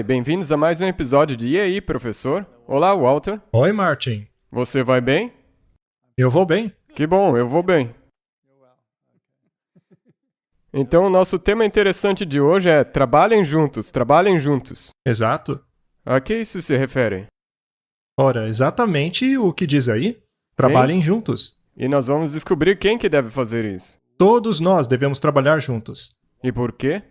Bem-vindos a mais um episódio de E aí, professor? Olá, Walter. Oi, Martin. Você vai bem? Eu vou bem. Que bom, eu vou bem. Então, o nosso tema interessante de hoje é trabalhem juntos, trabalhem juntos. Exato. A que isso se refere? Ora, exatamente o que diz aí. Trabalhem juntos. E nós vamos descobrir quem que deve fazer isso. Todos nós devemos trabalhar juntos. E por quê?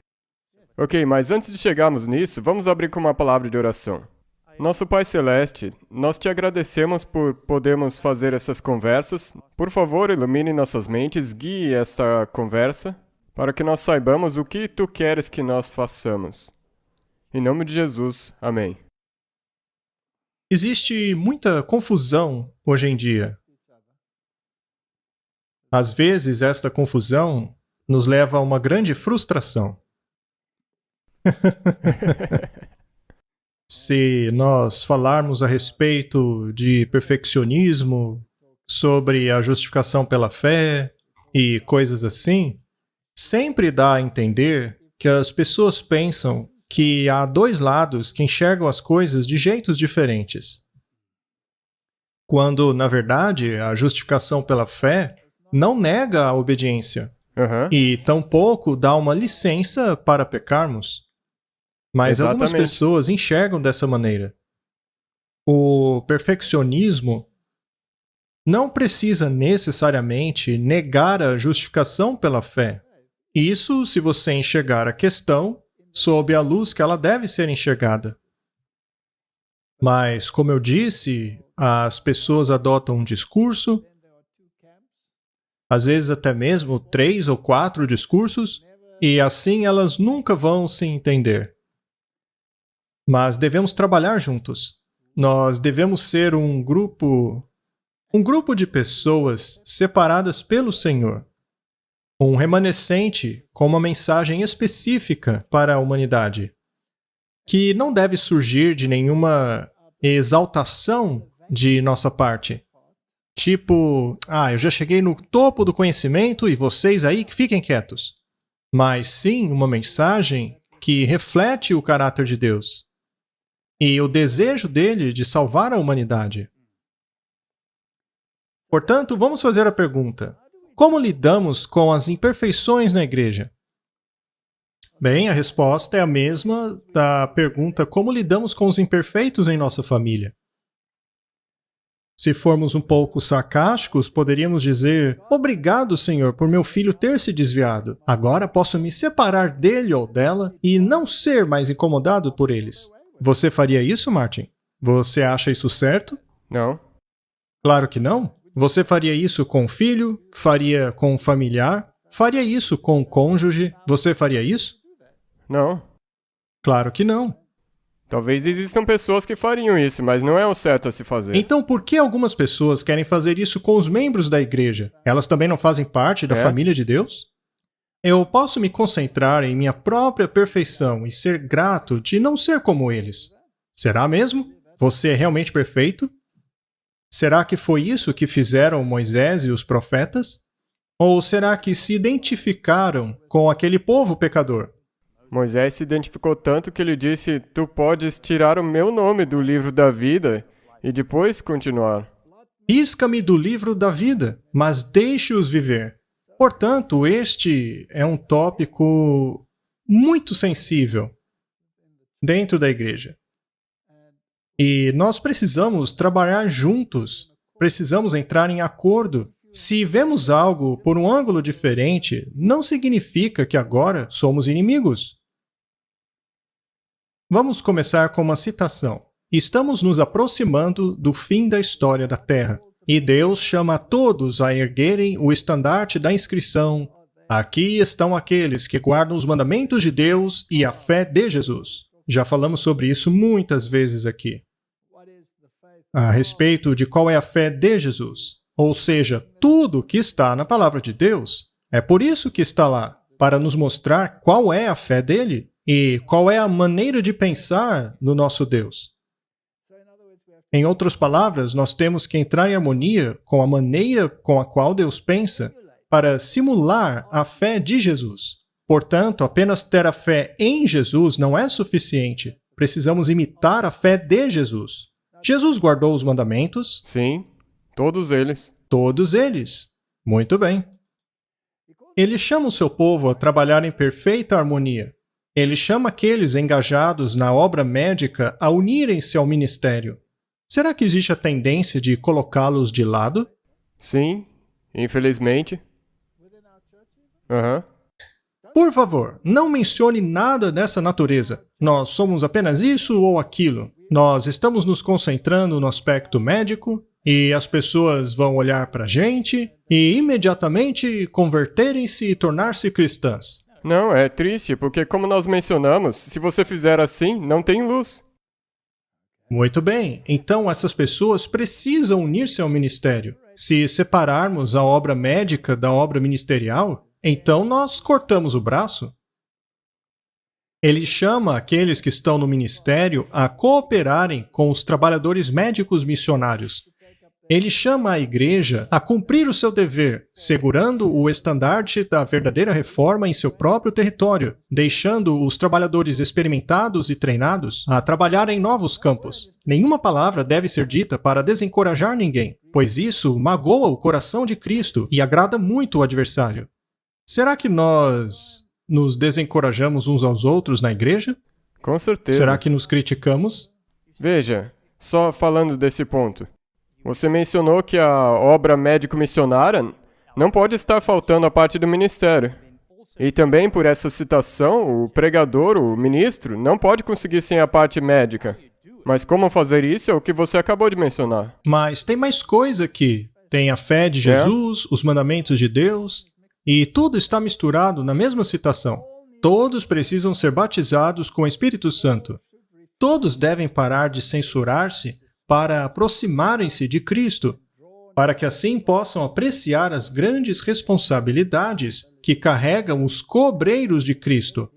Ok, mas antes de chegarmos nisso, vamos abrir com uma palavra de oração. Nosso Pai Celeste, nós te agradecemos por podermos fazer essas conversas. Por favor, ilumine nossas mentes, guie esta conversa, para que nós saibamos o que tu queres que nós façamos. Em nome de Jesus, amém. Existe muita confusão hoje em dia. Às vezes, esta confusão nos leva a uma grande frustração. Se nós falarmos a respeito de perfeccionismo, sobre a justificação pela fé e coisas assim, sempre dá a entender que as pessoas pensam que há dois lados que enxergam as coisas de jeitos diferentes. Quando, na verdade, a justificação pela fé não nega a obediência e tampouco dá uma licença para pecarmos. Mas algumas pessoas enxergam dessa maneira. O perfeccionismo não precisa necessariamente negar a justificação pela fé. Isso se você enxergar a questão sob a luz que ela deve ser enxergada. Mas, como eu disse, as pessoas adotam um discurso, às vezes até mesmo 3 ou 4 discursos, e assim elas nunca vão se entender. Mas devemos trabalhar juntos. Nós devemos ser um grupo de pessoas separadas pelo Senhor. Um remanescente com uma mensagem específica para a humanidade, que não deve surgir de nenhuma exaltação de nossa parte. Tipo, eu já cheguei no topo do conhecimento e vocês aí que fiquem quietos. Mas sim uma mensagem que reflete o caráter de Deus e o desejo dele de salvar a humanidade. Portanto, vamos fazer a pergunta: como lidamos com as imperfeições na igreja? Bem, a resposta é a mesma da pergunta como lidamos com os imperfeitos em nossa família. Se formos um pouco sarcásticos, poderíamos dizer: obrigado, Senhor, por meu filho ter se desviado. Agora posso me separar dele ou dela e não ser mais incomodado por eles. Você faria isso, Martin? Você acha isso certo? Não. Claro que não. Você faria isso com o filho? Faria com o familiar? Faria isso com o cônjuge? Você faria isso? Não. Claro que não. Talvez existam pessoas que fariam isso, mas não é o certo a se fazer. Então, por que algumas pessoas querem fazer isso com os membros da igreja? Elas também não fazem parte da família de Deus? Eu posso me concentrar em minha própria perfeição e ser grato de não ser como eles. Será mesmo? Você é realmente perfeito? Será que foi isso que fizeram Moisés e os profetas? Ou será que se identificaram com aquele povo pecador? Moisés se identificou tanto que ele disse: tu podes tirar o meu nome do livro da vida e depois continuar. Risca-me do livro da vida, mas deixe-os viver. Portanto, este é um tópico muito sensível dentro da igreja. E nós precisamos trabalhar juntos, precisamos entrar em acordo. Se vemos algo por um ângulo diferente, não significa que agora somos inimigos. Vamos começar com uma citação. Estamos nos aproximando do fim da história da Terra. E Deus chama a todos a erguerem o estandarte da inscrição: aqui estão aqueles que guardam os mandamentos de Deus e a fé de Jesus. Já falamos sobre isso muitas vezes aqui. A respeito de qual é a fé de Jesus. Ou seja, tudo que está na palavra de Deus. É por isso que está lá, para nos mostrar qual é a fé dele e qual é a maneira de pensar no nosso Deus. Em outras palavras, nós temos que entrar em harmonia com a maneira com a qual Deus pensa para simular a fé de Jesus. Portanto, apenas ter a fé em Jesus não é suficiente. precisamos imitar a fé de Jesus. Jesus guardou os mandamentos? Sim, todos eles. Todos eles. Muito bem. Ele chama o seu povo a trabalhar em perfeita harmonia. Ele chama aqueles engajados na obra médica a unirem-se ao ministério. Será que existe a tendência de colocá-los de lado? Sim, infelizmente. Aham. Por favor, não mencione nada dessa natureza. Nós somos apenas isso ou aquilo. Nós estamos nos concentrando no aspecto médico e as pessoas vão olhar para a gente e imediatamente converterem-se e tornar-se cristãs. Não, é triste, porque como nós mencionamos, se você fizer assim, não tem luz. Muito bem, então essas pessoas precisam unir-se ao ministério. Se separarmos a obra médica da obra ministerial, então nós cortamos o braço. Ele chama aqueles que estão no ministério a cooperarem com os trabalhadores médicos missionários. Ele chama a igreja a cumprir o seu dever, segurando o estandarte da verdadeira reforma em seu próprio território, deixando os trabalhadores experimentados e treinados a trabalhar em novos campos. Nenhuma palavra deve ser dita para desencorajar ninguém, pois isso magoa o coração de Cristo e agrada muito o adversário. Será que nós nos desencorajamos uns aos outros na igreja? Com certeza. Será que nos criticamos? Veja, só falando desse ponto. Você mencionou que a obra médico-missionária não pode estar faltando a parte do ministério. E também, por essa citação, o pregador, o ministro, não pode conseguir sem a parte médica. Mas como fazer isso é o que você acabou de mencionar. Mas tem mais coisa aqui. Tem a fé de Jesus, os mandamentos de Deus, e tudo está misturado na mesma citação. Todos precisam ser batizados com o Espírito Santo. Todos devem parar de censurar-se para aproximarem-se de Cristo, para que assim possam apreciar as grandes responsabilidades que carregam os cobreiros de Cristo.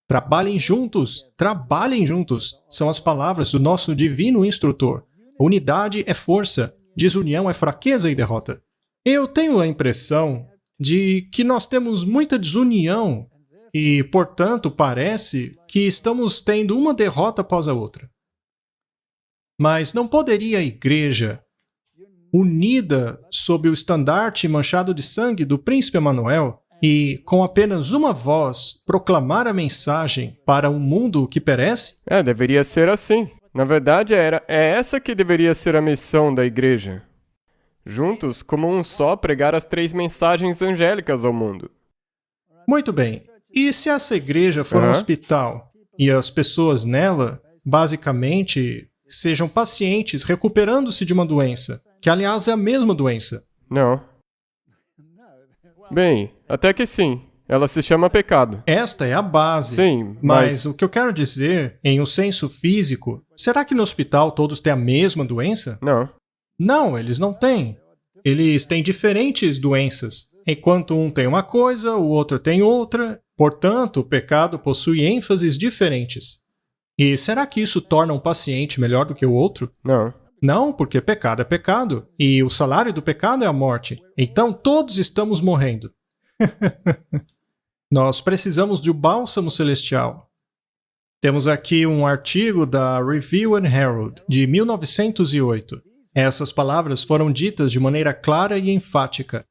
Trabalhem juntos, são as palavras do nosso divino instrutor. Unidade é força, desunião é fraqueza e derrota. Eu tenho a impressão de que nós temos muita desunião e, portanto, parece que estamos tendo uma derrota após a outra. Mas não poderia a igreja, unida sob o estandarte manchado de sangue do príncipe Emanuel, e com apenas uma voz proclamar a mensagem para um mundo que perece? Deveria ser assim. Na verdade, é essa que deveria ser a missão da igreja. Juntos, como um só, pregar as 3 mensagens angélicas ao mundo. Muito bem. E se essa igreja for um hospital e as pessoas nela, basicamente, sejam pacientes recuperando-se de uma doença, que aliás é a mesma doença? Não. Bem, até que sim. Ela se chama pecado. Esta é a base. Sim, mas o que eu quero dizer, em um senso físico, será que no hospital todos têm a mesma doença? Não. Não, eles não têm. Eles têm diferentes doenças. Enquanto um tem uma coisa, o outro tem outra. Portanto, o pecado possui ênfases diferentes. E será que isso torna um paciente melhor do que o outro? Não. Não, porque pecado é pecado. E o salário do pecado é a morte. Então todos estamos morrendo. Nós precisamos de um bálsamo celestial. Temos aqui um artigo da Review and Herald, de 1908. Essas palavras foram ditas de maneira clara e enfática.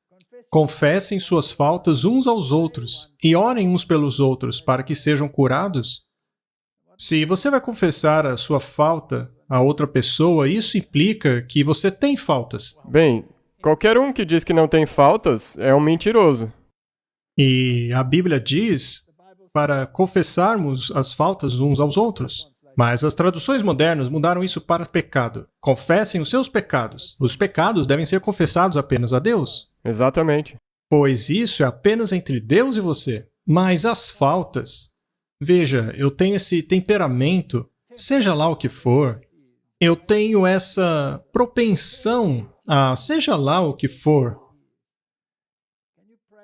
Confessem suas faltas uns aos outros e orem uns pelos outros para que sejam curados. Se você vai confessar a sua falta a outra pessoa, isso implica que você tem faltas. Bem, qualquer um que diz que não tem faltas é um mentiroso. E a Bíblia diz para confessarmos as faltas uns aos outros. Mas as traduções modernas mudaram isso para pecado. Confessem os seus pecados. Os pecados devem ser confessados apenas a Deus. Exatamente. Pois isso é apenas entre Deus e você. Mas as faltas... Veja, eu tenho esse temperamento, seja lá o que for. Eu tenho essa propensão a seja lá o que for.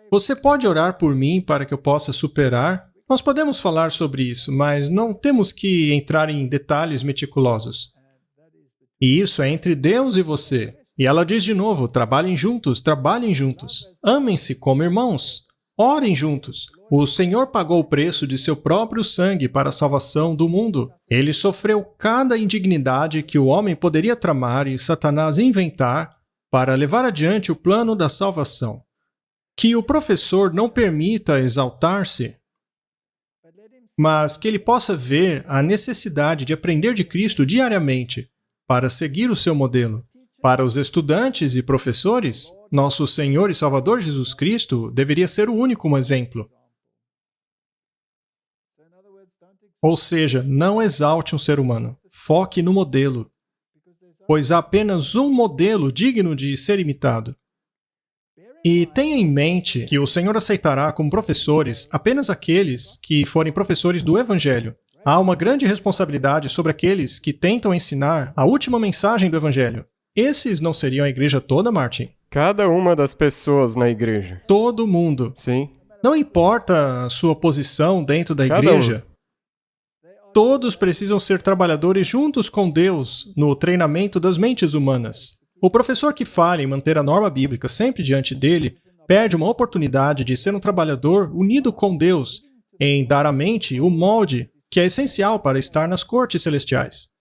Você pode orar por mim para que eu possa superar? Nós podemos falar sobre isso, mas não temos que entrar em detalhes meticulosos. E isso é entre Deus e você. E ela diz de novo, trabalhem juntos, amem-se como irmãos. Orem juntos. O Senhor pagou o preço de seu próprio sangue para a salvação do mundo. Ele sofreu cada indignidade que o homem poderia tramar e Satanás inventar para levar adiante o plano da salvação. Que o professor não permita exaltar-se, mas que ele possa ver a necessidade de aprender de Cristo diariamente para seguir o seu modelo. Para os estudantes e professores, nosso Senhor e Salvador Jesus Cristo deveria ser o único exemplo. Ou seja, não exalte um ser humano, foque no modelo, pois há apenas um modelo digno de ser imitado. E tenha em mente que o Senhor aceitará como professores apenas aqueles que forem professores do Evangelho. Há uma grande responsabilidade sobre aqueles que tentam ensinar a última mensagem do Evangelho. Esses não seriam a igreja toda, Martin? Cada uma das pessoas na igreja. Todo mundo. Sim. Não importa a sua posição dentro da igreja. Todos precisam ser trabalhadores juntos com Deus no treinamento das mentes humanas. O professor que falha em manter a norma bíblica sempre diante dele perde uma oportunidade de ser um trabalhador unido com Deus em dar à mente o molde que é essencial para estar nas cortes celestiais.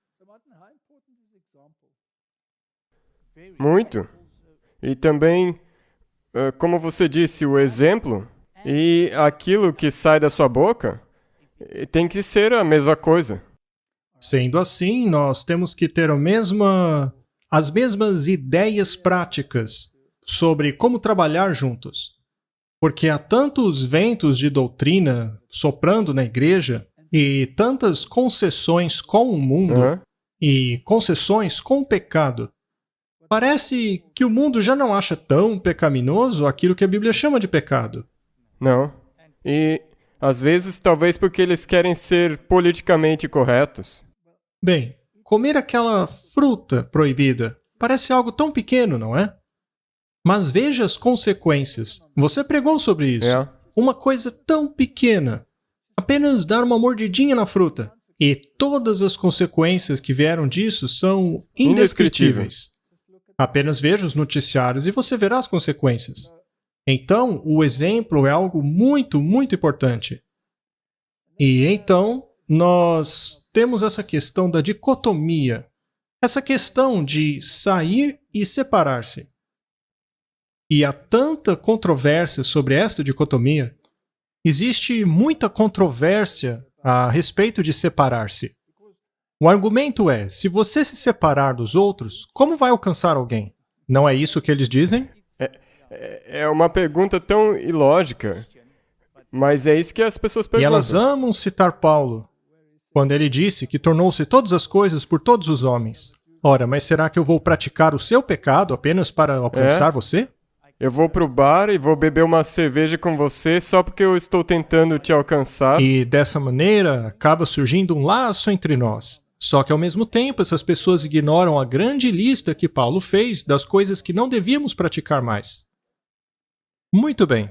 Muito. E também, como você disse, o exemplo e aquilo que sai da sua boca tem que ser a mesma coisa. Sendo assim, nós temos que ter as mesmas ideias práticas sobre como trabalhar juntos. Porque há tantos ventos de doutrina soprando na igreja e tantas concessões com o mundo e concessões com o pecado. Parece que o mundo já não acha tão pecaminoso aquilo que a Bíblia chama de pecado. Não. E, às vezes, talvez porque eles querem ser politicamente corretos. Bem, comer aquela fruta proibida parece algo tão pequeno, não é? Mas veja as consequências. Você pregou sobre isso. Uma coisa tão pequena. Apenas dar uma mordidinha na fruta. E todas as consequências que vieram disso são indescritíveis. Apenas veja os noticiários e você verá as consequências. Então, o exemplo é algo muito, muito importante. E então, nós temos essa questão da dicotomia. Essa questão de sair e separar-se. E há tanta controvérsia sobre esta dicotomia. Existe muita controvérsia a respeito de separar-se. O argumento é, se você se separar dos outros, como vai alcançar alguém? Não é isso que eles dizem? É uma pergunta tão ilógica, mas é isso que as pessoas perguntam. E elas amam citar Paulo, quando ele disse que tornou-se todas as coisas por todos os homens. Ora, mas será que eu vou praticar o seu pecado apenas para alcançar você? Eu vou pro bar e vou beber uma cerveja com você só porque eu estou tentando te alcançar. E dessa maneira, acaba surgindo um laço entre nós. Só que ao mesmo tempo, essas pessoas ignoram a grande lista que Paulo fez das coisas que não devíamos praticar mais. Muito bem.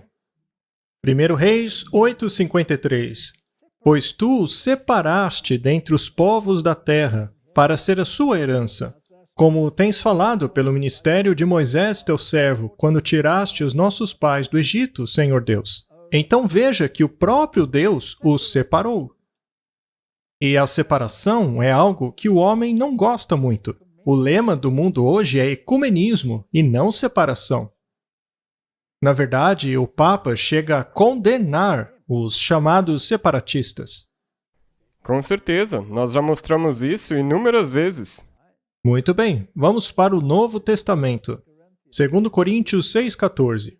1 Reis 8:53. Pois tu os separaste dentre os povos da terra, para ser a sua herança, como tens falado pelo ministério de Moisés, teu servo, quando tiraste os nossos pais do Egito, Senhor Deus. Então veja que o próprio Deus os separou. E a separação é algo que o homem não gosta muito. O lema do mundo hoje é ecumenismo e não separação. Na verdade, o Papa chega a condenar os chamados separatistas. Com certeza, nós já mostramos isso inúmeras vezes. Muito bem, vamos para o Novo Testamento. 2 Coríntios 6,14.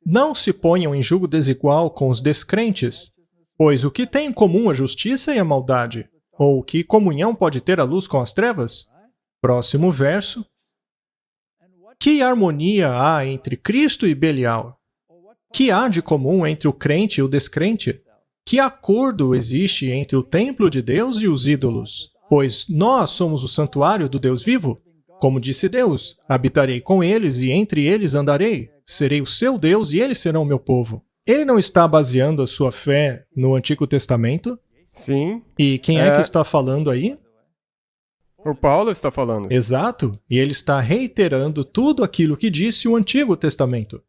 Não se ponham em julgo desigual com os descrentes, pois o que tem em comum a justiça e a maldade? Ou que comunhão pode ter a luz com as trevas? Próximo verso. Que harmonia há entre Cristo e Belial? Que há de comum entre o crente e o descrente? Que acordo existe entre o templo de Deus e os ídolos? Pois nós somos o santuário do Deus vivo. Como disse Deus, habitarei com eles e entre eles andarei. Serei o seu Deus e eles serão o meu povo. Ele não está baseando a sua fé no Antigo Testamento? Sim. E quem é que está falando aí? O Paulo está falando. Exato. E ele está reiterando tudo aquilo que disse o Antigo Testamento.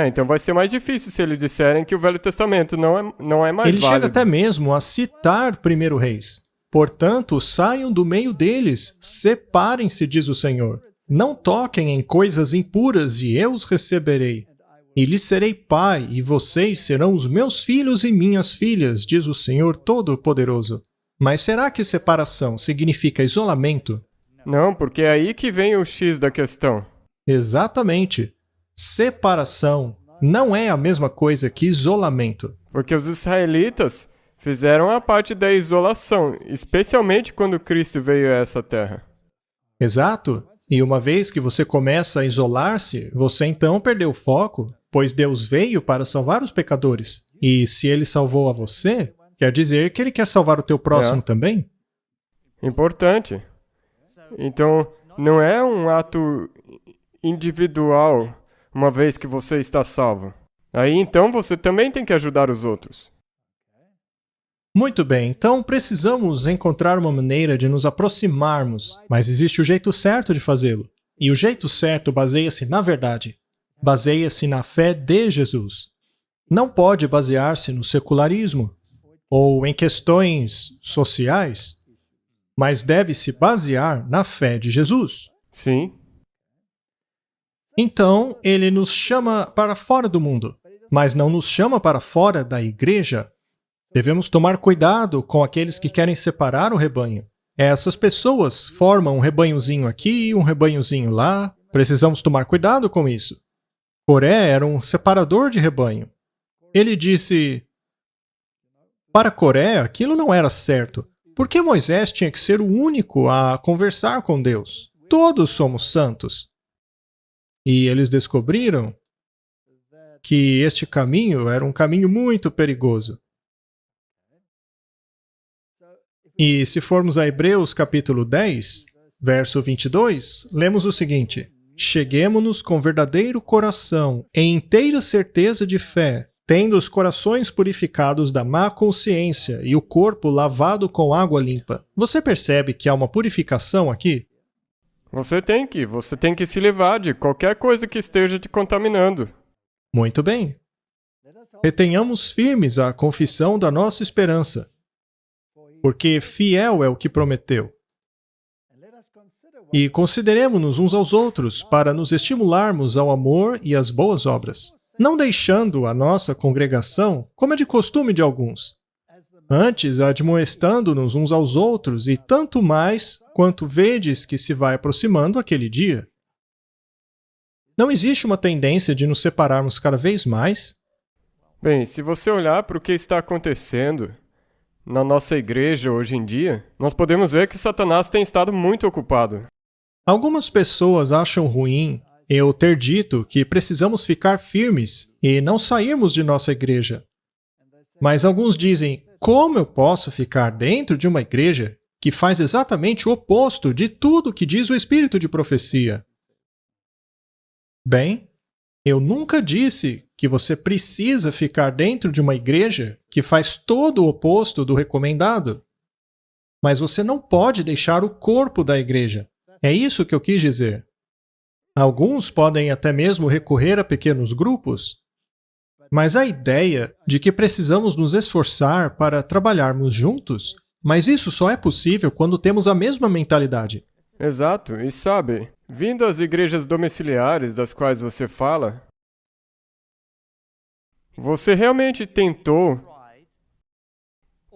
Então vai ser mais difícil se eles disserem que o Velho Testamento não é mais Ele chega válido. até mesmo a citar 1 Reis. Portanto, saiam do meio deles, separem-se, diz o Senhor. Não toquem em coisas impuras, e eu os receberei. E lhes serei pai, e vocês serão os meus filhos e minhas filhas, diz o Senhor Todo-Poderoso. Mas será que separação significa isolamento? Não, porque é aí que vem o X da questão. Exatamente. Separação não é a mesma coisa que isolamento. Porque os israelitas fizeram a parte da isolação, especialmente quando Cristo veio a essa terra. Exato. E uma vez que você começa a isolar-se, você então perdeu o foco, pois Deus veio para salvar os pecadores. E se Ele salvou a você, quer dizer que Ele quer salvar o teu próximo também? Importante. Então, não é um ato individual, uma vez que você está salvo. Aí então você também tem que ajudar os outros. Muito bem, então precisamos encontrar uma maneira de nos aproximarmos, mas existe o jeito certo de fazê-lo. E o jeito certo baseia-se na verdade. Baseia-se na fé de Jesus. Não pode basear-se no secularismo ou em questões sociais, mas deve se basear na fé de Jesus. Sim. Então, ele nos chama para fora do mundo, mas não nos chama para fora da igreja. Devemos tomar cuidado com aqueles que querem separar o rebanho. Essas pessoas formam um rebanhozinho aqui, um rebanhozinho lá. Precisamos tomar cuidado com isso. Coré era um separador de rebanho. Ele disse: para Coré, aquilo não era certo. Por que Moisés tinha que ser o único a conversar com Deus? Todos somos santos. E eles descobriram que este caminho era um caminho muito perigoso. E se formos a Hebreus capítulo 10, verso 22, lemos o seguinte: cheguemo-nos com verdadeiro coração, em inteira certeza de fé, tendo os corações purificados da má consciência e o corpo lavado com água limpa. Você percebe que há uma purificação aqui? Você tem que se livrar de qualquer coisa que esteja te contaminando. Muito bem. Retenhamos firmes a confissão da nossa esperança, porque fiel é o que prometeu. E consideremo-nos uns aos outros para nos estimularmos ao amor e às boas obras, não deixando a nossa congregação, como é de costume de alguns, antes admoestando-nos uns aos outros, e tanto mais quanto vedes que se vai aproximando aquele dia. Não existe uma tendência de nos separarmos cada vez mais? Bem, se você olhar para o que está acontecendo na nossa igreja hoje em dia, nós podemos ver que Satanás tem estado muito ocupado. Algumas pessoas acham ruim eu ter dito que precisamos ficar firmes e não sairmos de nossa igreja. Mas alguns dizem: como eu posso ficar dentro de uma igreja que faz exatamente o oposto de tudo que diz o espírito de profecia? Bem, eu nunca disse que você precisa ficar dentro de uma igreja que faz todo o oposto do recomendado. Mas você não pode deixar o corpo da igreja. É isso que eu quis dizer. Alguns podem até mesmo recorrer a pequenos grupos, mas a ideia de que precisamos nos esforçar para trabalharmos juntos, mas isso só é possível quando temos a mesma mentalidade. Exato, e sabe, vindo às igrejas domiciliares das quais você fala, você realmente tentou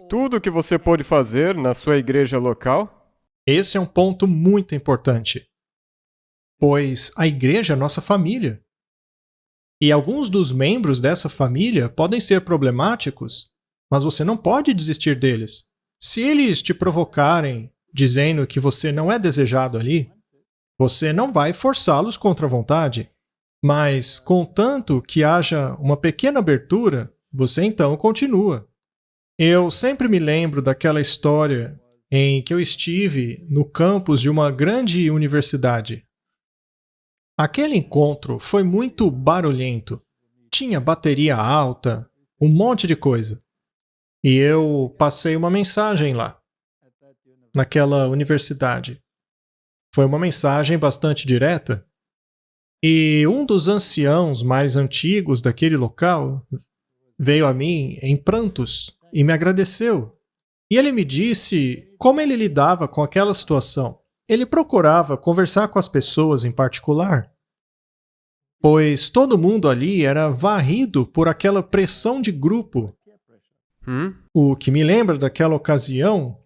tudo o que você pôde fazer na sua igreja local? Esse é um ponto muito importante, pois a igreja é nossa família. E alguns dos membros dessa família podem ser problemáticos, mas você não pode desistir deles. Se eles te provocarem dizendo que você não é desejado ali, você não vai forçá-los contra a vontade. Mas, contanto que haja uma pequena abertura, você então continua. Eu sempre me lembro daquela história em que eu estive no campus de uma grande universidade. Aquele encontro foi muito barulhento. Tinha bateria alta, um monte de coisa. E eu passei uma mensagem lá, naquela universidade. Foi uma mensagem bastante direta. E um dos anciãos mais antigos daquele local veio a mim em prantos e me agradeceu. E ele me disse como ele lidava com aquela situação. Ele procurava conversar com as pessoas em particular, pois todo mundo ali era varrido por aquela pressão de grupo. O que me lembra daquela ocasião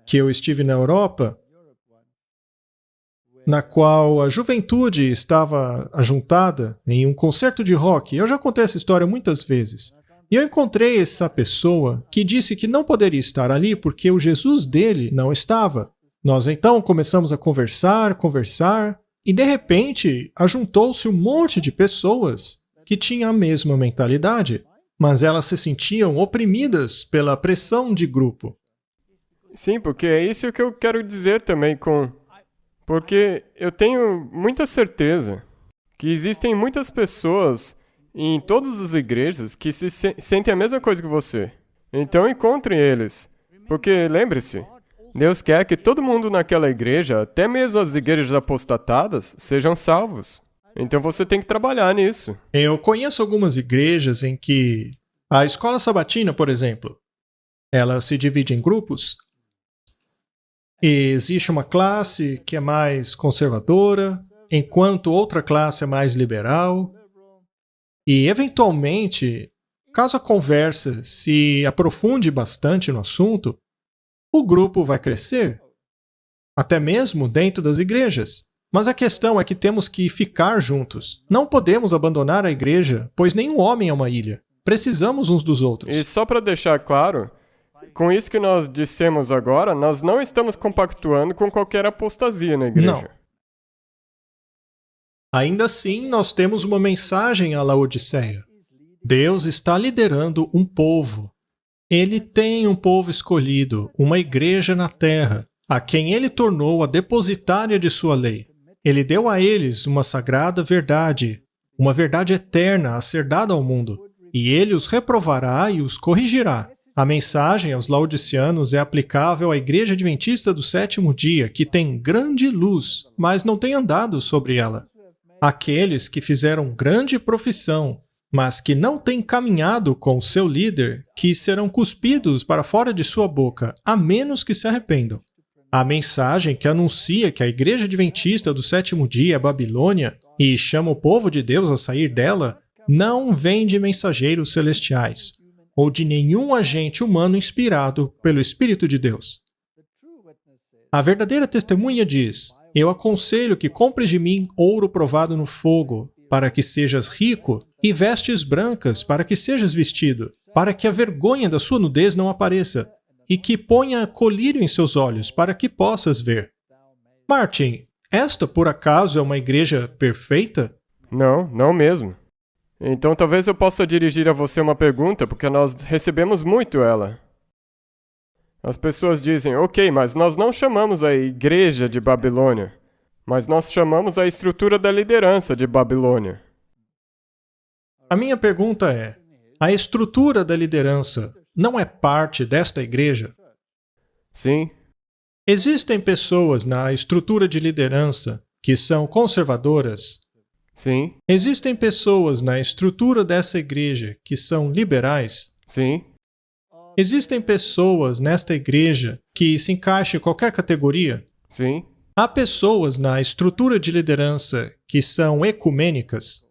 que eu estive na Europa, na qual a juventude estava ajuntada em um concerto de rock. Eu já contei essa história muitas vezes. E eu encontrei essa pessoa que disse que não poderia estar ali porque o Jesus dele não estava. Nós então começamos a conversar, e de repente ajuntou-se um monte de pessoas que tinham a mesma mentalidade, mas elas se sentiam oprimidas pela pressão de grupo. Sim, porque é isso que eu quero dizer também Porque eu tenho muita certeza que existem muitas pessoas em todas as igrejas que sentem a mesma coisa que você. Então encontre eles. Porque lembre-se, Deus quer que todo mundo naquela igreja, até mesmo as igrejas apostatadas, sejam salvos. Então você tem que trabalhar nisso. Eu conheço algumas igrejas em que a escola sabatina, por exemplo, ela se divide em grupos. E existe uma classe que é mais conservadora, enquanto outra classe é mais liberal. E, eventualmente, caso a conversa se aprofunde bastante no assunto, o grupo vai crescer, até mesmo dentro das igrejas. Mas a questão é que temos que ficar juntos. Não podemos abandonar a igreja, pois nenhum homem é uma ilha. Precisamos uns dos outros. E só para deixar claro, com isso que nós dissemos agora, nós não estamos compactuando com qualquer apostasia na igreja. Não. Ainda assim, nós temos uma mensagem à Laodiceia. Deus está liderando um povo. Ele tem um povo escolhido, uma igreja na terra, a quem ele tornou a depositária de sua lei. Ele deu a eles uma sagrada verdade, uma verdade eterna a ser dada ao mundo, e ele os reprovará e os corrigirá. A mensagem aos laodiceanos é aplicável à Igreja Adventista do Sétimo Dia, que tem grande luz, mas não tem andado sobre ela. Aqueles que fizeram grande profissão, mas que não têm caminhado com seu líder, que serão cuspidos para fora de sua boca, a menos que se arrependam. A mensagem que anuncia que a Igreja Adventista do Sétimo Dia é Babilônia e chama o povo de Deus a sair dela, não vem de mensageiros celestiais, ou de nenhum agente humano inspirado pelo Espírito de Deus. A verdadeira testemunha diz: eu aconselho que compres de mim ouro provado no fogo, para que sejas rico, e vestes brancas, para que sejas vestido, para que a vergonha da sua nudez não apareça, e que ponha colírio em seus olhos, para que possas ver. Martin, esta por acaso é uma igreja perfeita? Não, não mesmo. Então talvez eu possa dirigir a você uma pergunta, porque nós recebemos muito ela. As pessoas dizem, ok, mas nós não chamamos a igreja de Babilônia, mas nós chamamos a estrutura da liderança de Babilônia. A minha pergunta é, a estrutura da liderança não é parte desta igreja? Sim. Existem pessoas na estrutura de liderança que são conservadoras? Sim. Existem pessoas na estrutura dessa igreja que são liberais? Sim. Existem pessoas nesta igreja que se encaixam em qualquer categoria? Sim. Há pessoas na estrutura de liderança que são ecumênicas?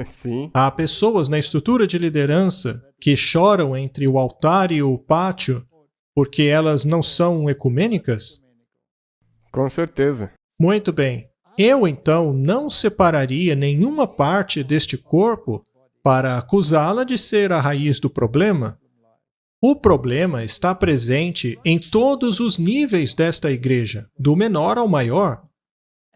Sim. Há pessoas na estrutura de liderança que choram entre o altar e o pátio porque elas não são ecumênicas? Com certeza. Muito bem. Eu, então, não separaria nenhuma parte deste corpo para acusá-la de ser a raiz do problema. O problema está presente em todos os níveis desta igreja, do menor ao maior.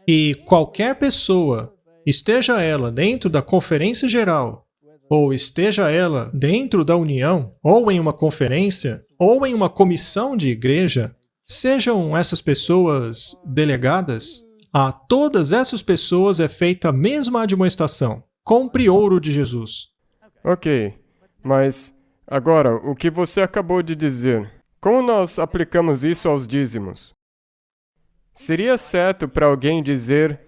E qualquer pessoa, esteja ela dentro da conferência geral, ou esteja ela dentro da união, ou em uma conferência, ou em uma comissão de igreja, sejam essas pessoas delegadas, a todas essas pessoas é feita a mesma admoestação. Compre ouro de Jesus. Ok, mas agora, o que você acabou de dizer, como nós aplicamos isso aos dízimos? Seria certo para alguém dizer,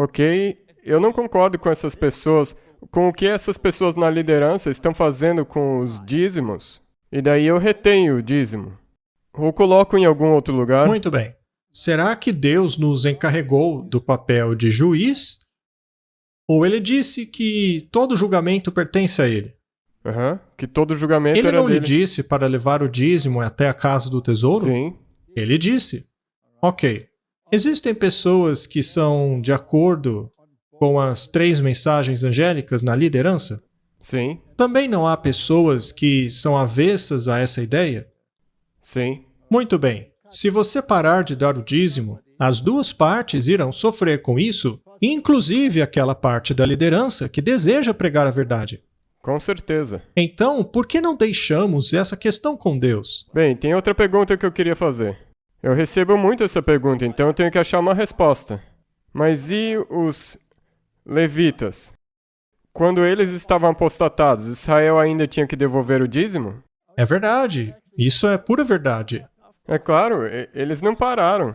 Ok? Eu não concordo com essas pessoas, com o que essas pessoas na liderança estão fazendo com os dízimos. E daí eu retenho o dízimo. Ou coloco em algum outro lugar. Muito bem. Será que Deus nos encarregou do papel de juiz? Ou ele disse que todo julgamento pertence a ele? Que todo julgamento Ele era não lhe dele. disse para levar o dízimo até a casa do tesouro? Sim, Ele disse. Ok. Existem pessoas que são de acordo com as 3 mensagens angélicas na liderança? sim, Também não há pessoas que são avessas a essa ideia? sim. Muito bem. Se você parar de dar o dízimo, as 2 partes irão sofrer com isso, inclusive aquela parte da liderança que deseja pregar a verdade. Com certeza. Então, por que não deixamos essa questão com Deus? Bem, tem outra pergunta que eu queria fazer. Eu recebo muito essa pergunta, então eu tenho que achar uma resposta. Mas e os levitas? Quando eles estavam apostatados, Israel ainda tinha que devolver o dízimo? É verdade. Isso é pura verdade. É claro, eles não pararam.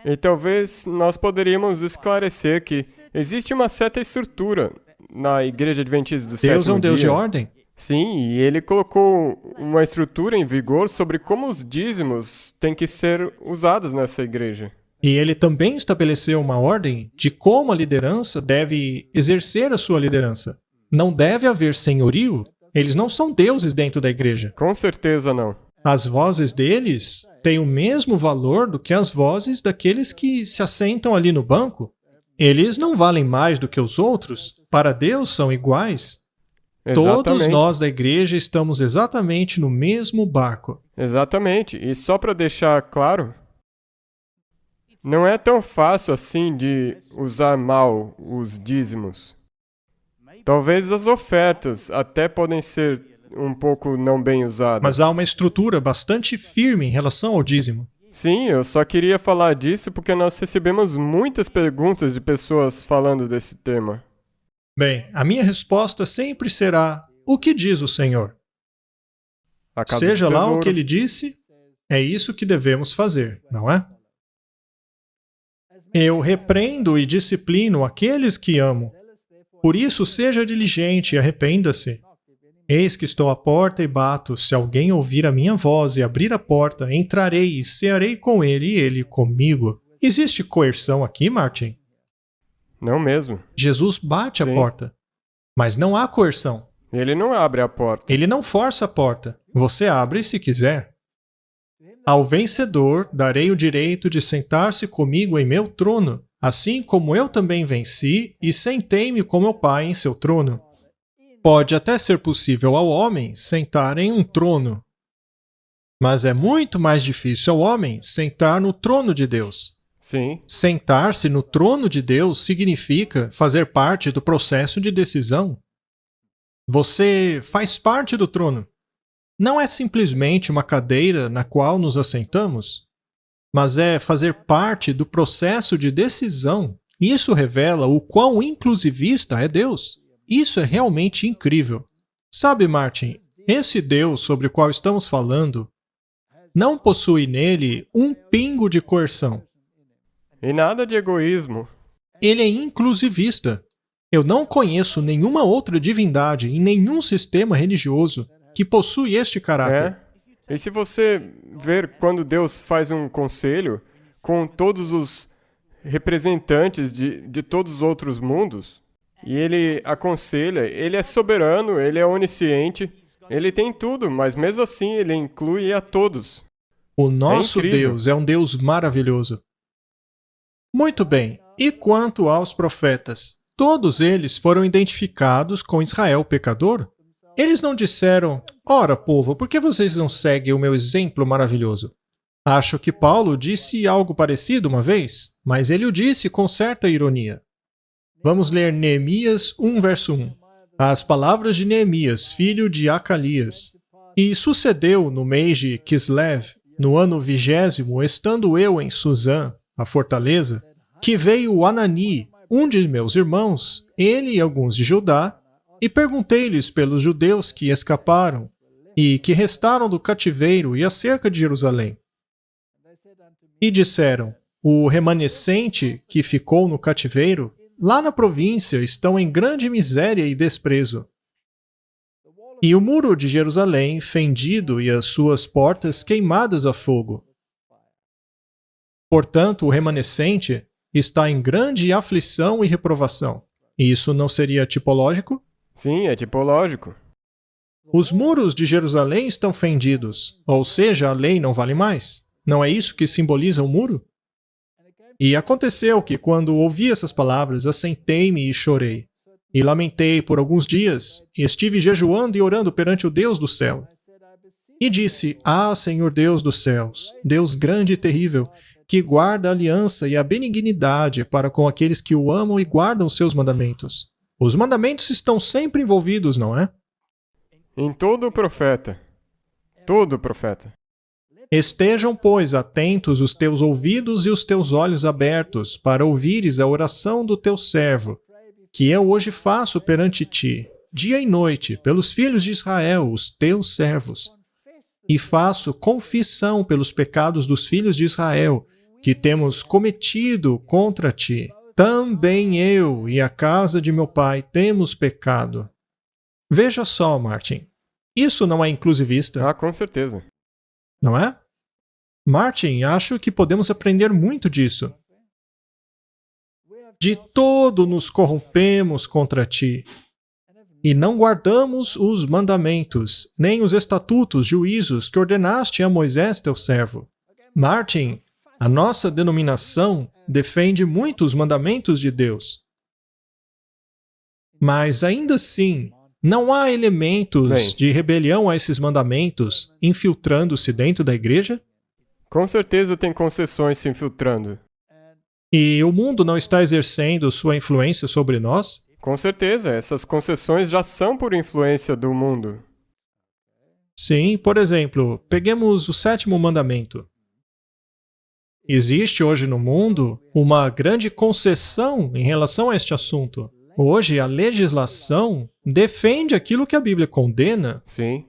E talvez nós poderíamos esclarecer que existe uma certa estrutura na Igreja Adventista do Deus é um Sétimo Deus de Dia. ordem. Sim, e ele colocou uma estrutura em vigor sobre como os dízimos têm que ser usados nessa igreja. E ele também estabeleceu uma ordem de como a liderança deve exercer a sua liderança. Não deve haver senhorio. Eles não são deuses dentro da igreja. Com certeza não. As vozes deles têm o mesmo valor do que as vozes daqueles que se assentam ali no banco. Eles não valem mais do que os outros. Para Deus são iguais. Todos Exatamente. nós da igreja estamos exatamente no mesmo barco. Exatamente. E só para deixar claro, não é tão fácil assim de usar mal os dízimos. Talvez as ofertas até podem ser um pouco não bem usadas. Mas há uma estrutura bastante firme em relação ao dízimo. Sim, eu só queria falar disso porque nós recebemos muitas perguntas de pessoas falando desse tema. Bem, a minha resposta sempre será: o que diz o Senhor? A casa Seja do lá o tesouro. que ele disse, é isso que devemos fazer, não é? Eu repreendo e disciplino aqueles que amo. Por isso, seja diligente e arrependa-se. Eis que estou à porta e bato. Se alguém ouvir a minha voz e abrir a porta, entrarei e cearei com ele e ele comigo. Existe coerção aqui, Martin? Não mesmo. Jesus bate a Sim. porta. Mas não há coerção. Ele não abre a porta. Ele não força a porta. Você abre se quiser. Ao vencedor darei o direito de sentar-se comigo em meu trono, assim como eu também venci e sentei-me com meu Pai em seu trono. Pode até ser possível ao homem sentar em um trono, mas é muito mais difícil ao homem sentar no trono de Deus. Sim, Sentar-se no trono de Deus significa fazer parte do processo de decisão. Você faz parte do trono. Não é simplesmente uma cadeira na qual nos assentamos, mas é fazer parte do processo de decisão. Isso revela o quão inclusivista é Deus. Isso é realmente incrível. Sabe, Martin, esse Deus sobre o qual estamos falando não possui nele um pingo de coerção. e nada de egoísmo. Ele é inclusivista. Eu não conheço nenhuma outra divindade em nenhum sistema religioso que possui este caráter. É. E se você ver quando Deus faz um conselho com todos os representantes de todos os outros mundos, e ele aconselha, ele é soberano, ele é onisciente, ele tem tudo, mas mesmo assim ele inclui a todos. O nosso incrível. Deus é um Deus maravilhoso. Muito bem. E quanto aos profetas? Todos eles foram identificados com Israel pecador? Eles não disseram: ora, povo, por que vocês não seguem o meu exemplo maravilhoso? Acho que Paulo disse algo parecido uma vez, mas ele o disse com certa ironia. Vamos ler Neemias 1, verso 1. As palavras de Neemias, filho de Acalias. E sucedeu no mês de Kislev, no ano 20º, estando eu em Suzã, a fortaleza, que veio Anani, um de meus irmãos, ele e alguns de Judá, e perguntei-lhes pelos judeus que escaparam e que restaram do cativeiro e acerca de Jerusalém. E disseram: o remanescente que ficou no cativeiro, lá na província, estão em grande miséria e desprezo. E o muro de Jerusalém fendido e as suas portas queimadas a fogo. Portanto, o remanescente está em grande aflição e reprovação. E isso não seria tipológico? Sim, é tipológico. Os muros de Jerusalém estão fendidos, ou seja, a lei não vale mais. Não é isso que simboliza o muro? E aconteceu que, quando ouvi essas palavras, assentei-me e chorei. E lamentei por alguns dias, e estive jejuando e orando perante o Deus do céu. E disse: Ah, Senhor Deus dos céus, Deus grande e terrível, que guarda a aliança e a benignidade para com aqueles que o amam e guardam os seus mandamentos. Os mandamentos estão sempre envolvidos, não é? Em todo profeta. Todo profeta. Estejam, pois, atentos os teus ouvidos e os teus olhos abertos, para ouvires a oração do teu servo, que eu hoje faço perante ti, dia e noite, pelos filhos de Israel, os teus servos. E faço confissão pelos pecados dos filhos de Israel, que temos cometido contra ti. Também eu e a casa de meu pai temos pecado. Veja só, Martin, isso não é inclusivista? Ah, com certeza. Não é? Martin, acho que podemos aprender muito disso. De todo nos corrompemos contra ti, e não guardamos os mandamentos, nem os estatutos, juízos que ordenaste a Moisés, teu servo. Martin, a nossa denominação defende muito os mandamentos de Deus. Mas ainda assim, não há elementos de rebelião a esses mandamentos infiltrando-se dentro da igreja? Com certeza tem concessões se infiltrando. E o mundo não está exercendo sua influência sobre nós? Com certeza, essas concessões já são por influência do mundo. Sim, por exemplo, peguemos o 7º mandamento. Existe hoje no mundo uma grande concessão em relação a este assunto. Hoje, a legislação defende aquilo que a Bíblia condena. Sim.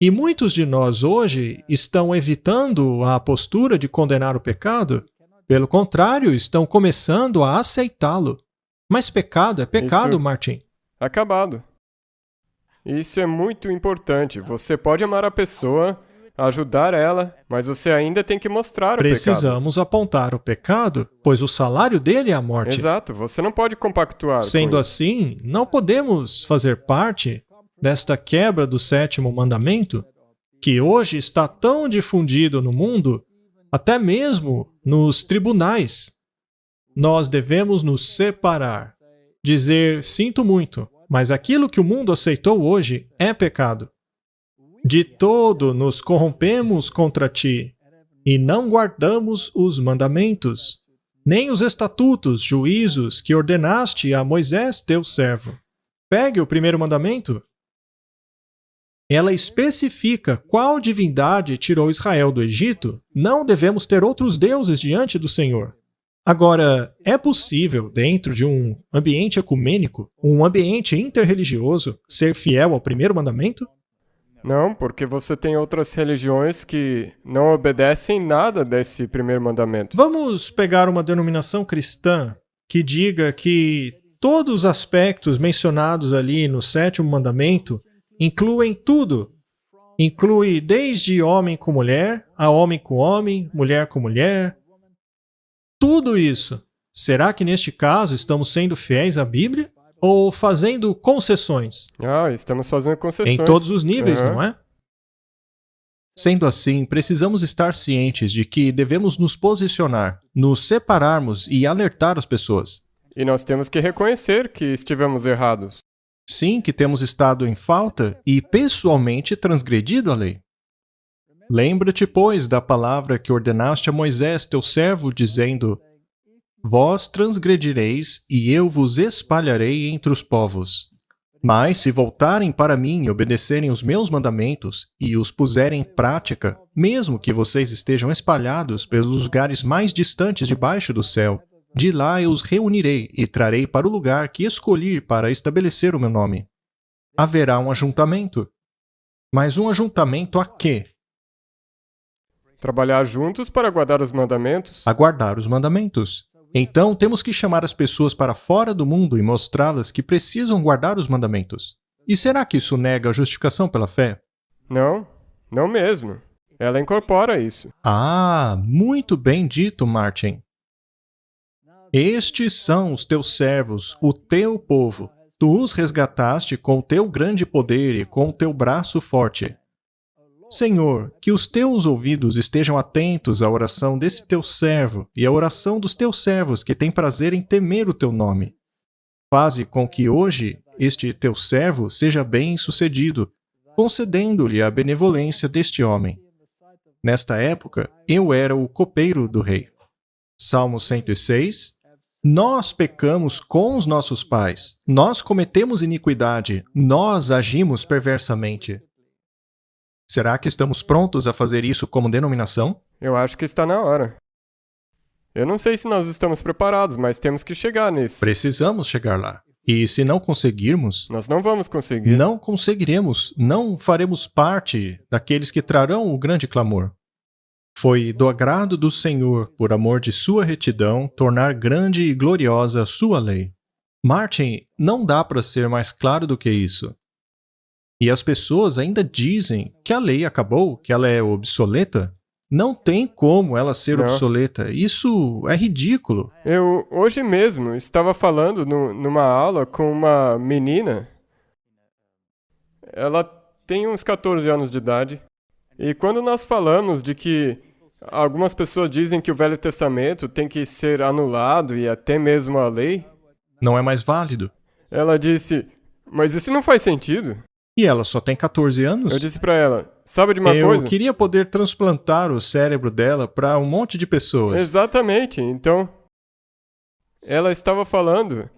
E muitos de nós hoje estão evitando a postura de condenar o pecado. Pelo contrário, estão começando a aceitá-lo. Mas pecado é pecado, Martin. Acabado. Isso é muito importante. Você pode amar a pessoa, ajudar ela, mas você ainda tem que mostrar o pecado. Precisamos apontar o pecado, pois o salário dele é a morte. Exato, você não pode compactuar. Sendo assim, não podemos fazer parte desta quebra do 7º mandamento, que hoje está tão difundido no mundo, até mesmo nos tribunais. Nós devemos nos separar, dizer: sinto muito, mas aquilo que o mundo aceitou hoje é pecado. De todo nos corrompemos contra ti, e não guardamos os mandamentos, nem os estatutos, juízos que ordenaste a Moisés, teu servo. Pegue o 1º mandamento. Ela especifica qual divindade tirou Israel do Egito. Não devemos ter outros deuses diante do Senhor. Agora, é possível, dentro de um ambiente ecumênico, um ambiente interreligioso, ser fiel ao 1º mandamento? Não, porque você tem outras religiões que não obedecem nada desse 1º mandamento. Vamos pegar uma denominação cristã que diga que todos os aspectos mencionados ali no 7º mandamento incluem tudo. Inclui desde homem com mulher, a homem com homem, mulher com mulher. Tudo isso. Será que neste caso estamos sendo fiéis à Bíblia? Ou fazendo concessões? Ah, estamos fazendo concessões. Em todos os níveis, Uhum. não é? Sendo assim, precisamos estar cientes de que devemos nos posicionar, nos separarmos e alertar as pessoas. E nós temos que reconhecer que estivemos errados. Sim, que temos estado em falta e pessoalmente transgredido a lei. Lembra-te, pois, da palavra que ordenaste a Moisés, teu servo, dizendo: Vós transgredireis, e eu vos espalharei entre os povos. Mas se voltarem para mim e obedecerem os meus mandamentos e os puserem em prática, mesmo que vocês estejam espalhados pelos lugares mais distantes debaixo do céu, de lá eu os reunirei e trarei para o lugar que escolhi para estabelecer o meu nome. Haverá um ajuntamento. Mas um ajuntamento a quê? Trabalhar juntos para guardar os mandamentos? A guardar os mandamentos. Então, temos que chamar as pessoas para fora do mundo e mostrá-las que precisam guardar os mandamentos. E será que isso nega a justificação pela fé? Não, não mesmo. Ela incorpora isso. Ah, muito bem dito, Martin. Estes são os teus servos, o teu povo. Tu os resgataste com o teu grande poder e com o teu braço forte. Senhor, que os teus ouvidos estejam atentos à oração desse teu servo e à oração dos teus servos que têm prazer em temer o teu nome. Faze com que hoje este teu servo seja bem-sucedido, concedendo-lhe a benevolência deste homem. Nesta época, eu era o copeiro do rei. Salmo 106. Nós pecamos com os nossos pais. Nós cometemos iniquidade. Nós agimos perversamente. Será que estamos prontos a fazer isso como denominação? Eu acho que está na hora. Eu não sei se nós estamos preparados, mas temos que chegar nisso. Precisamos chegar lá. E se não conseguirmos, Nós não vamos conseguir. não conseguiremos, não faremos parte daqueles que trarão o grande clamor. Foi do agrado do Senhor, por amor de sua retidão, tornar grande e gloriosa a sua lei. Martin, não dá para ser mais claro do que isso. E as pessoas ainda dizem que a lei acabou, que ela é obsoleta. Não tem como ela ser Não. obsoleta. Isso é ridículo. Eu, hoje mesmo, estava falando numa aula com uma menina. Ela tem uns 14 anos de idade. E quando nós falamos de que algumas pessoas dizem que o Velho Testamento tem que ser anulado e até mesmo a lei, Não é mais válido. ela disse, mas isso não faz sentido. E ela só tem 14 anos? Eu disse pra ela, sabe de uma Eu coisa? queria poder transplantar o cérebro dela para um monte de pessoas. Exatamente, então, ela estava falando,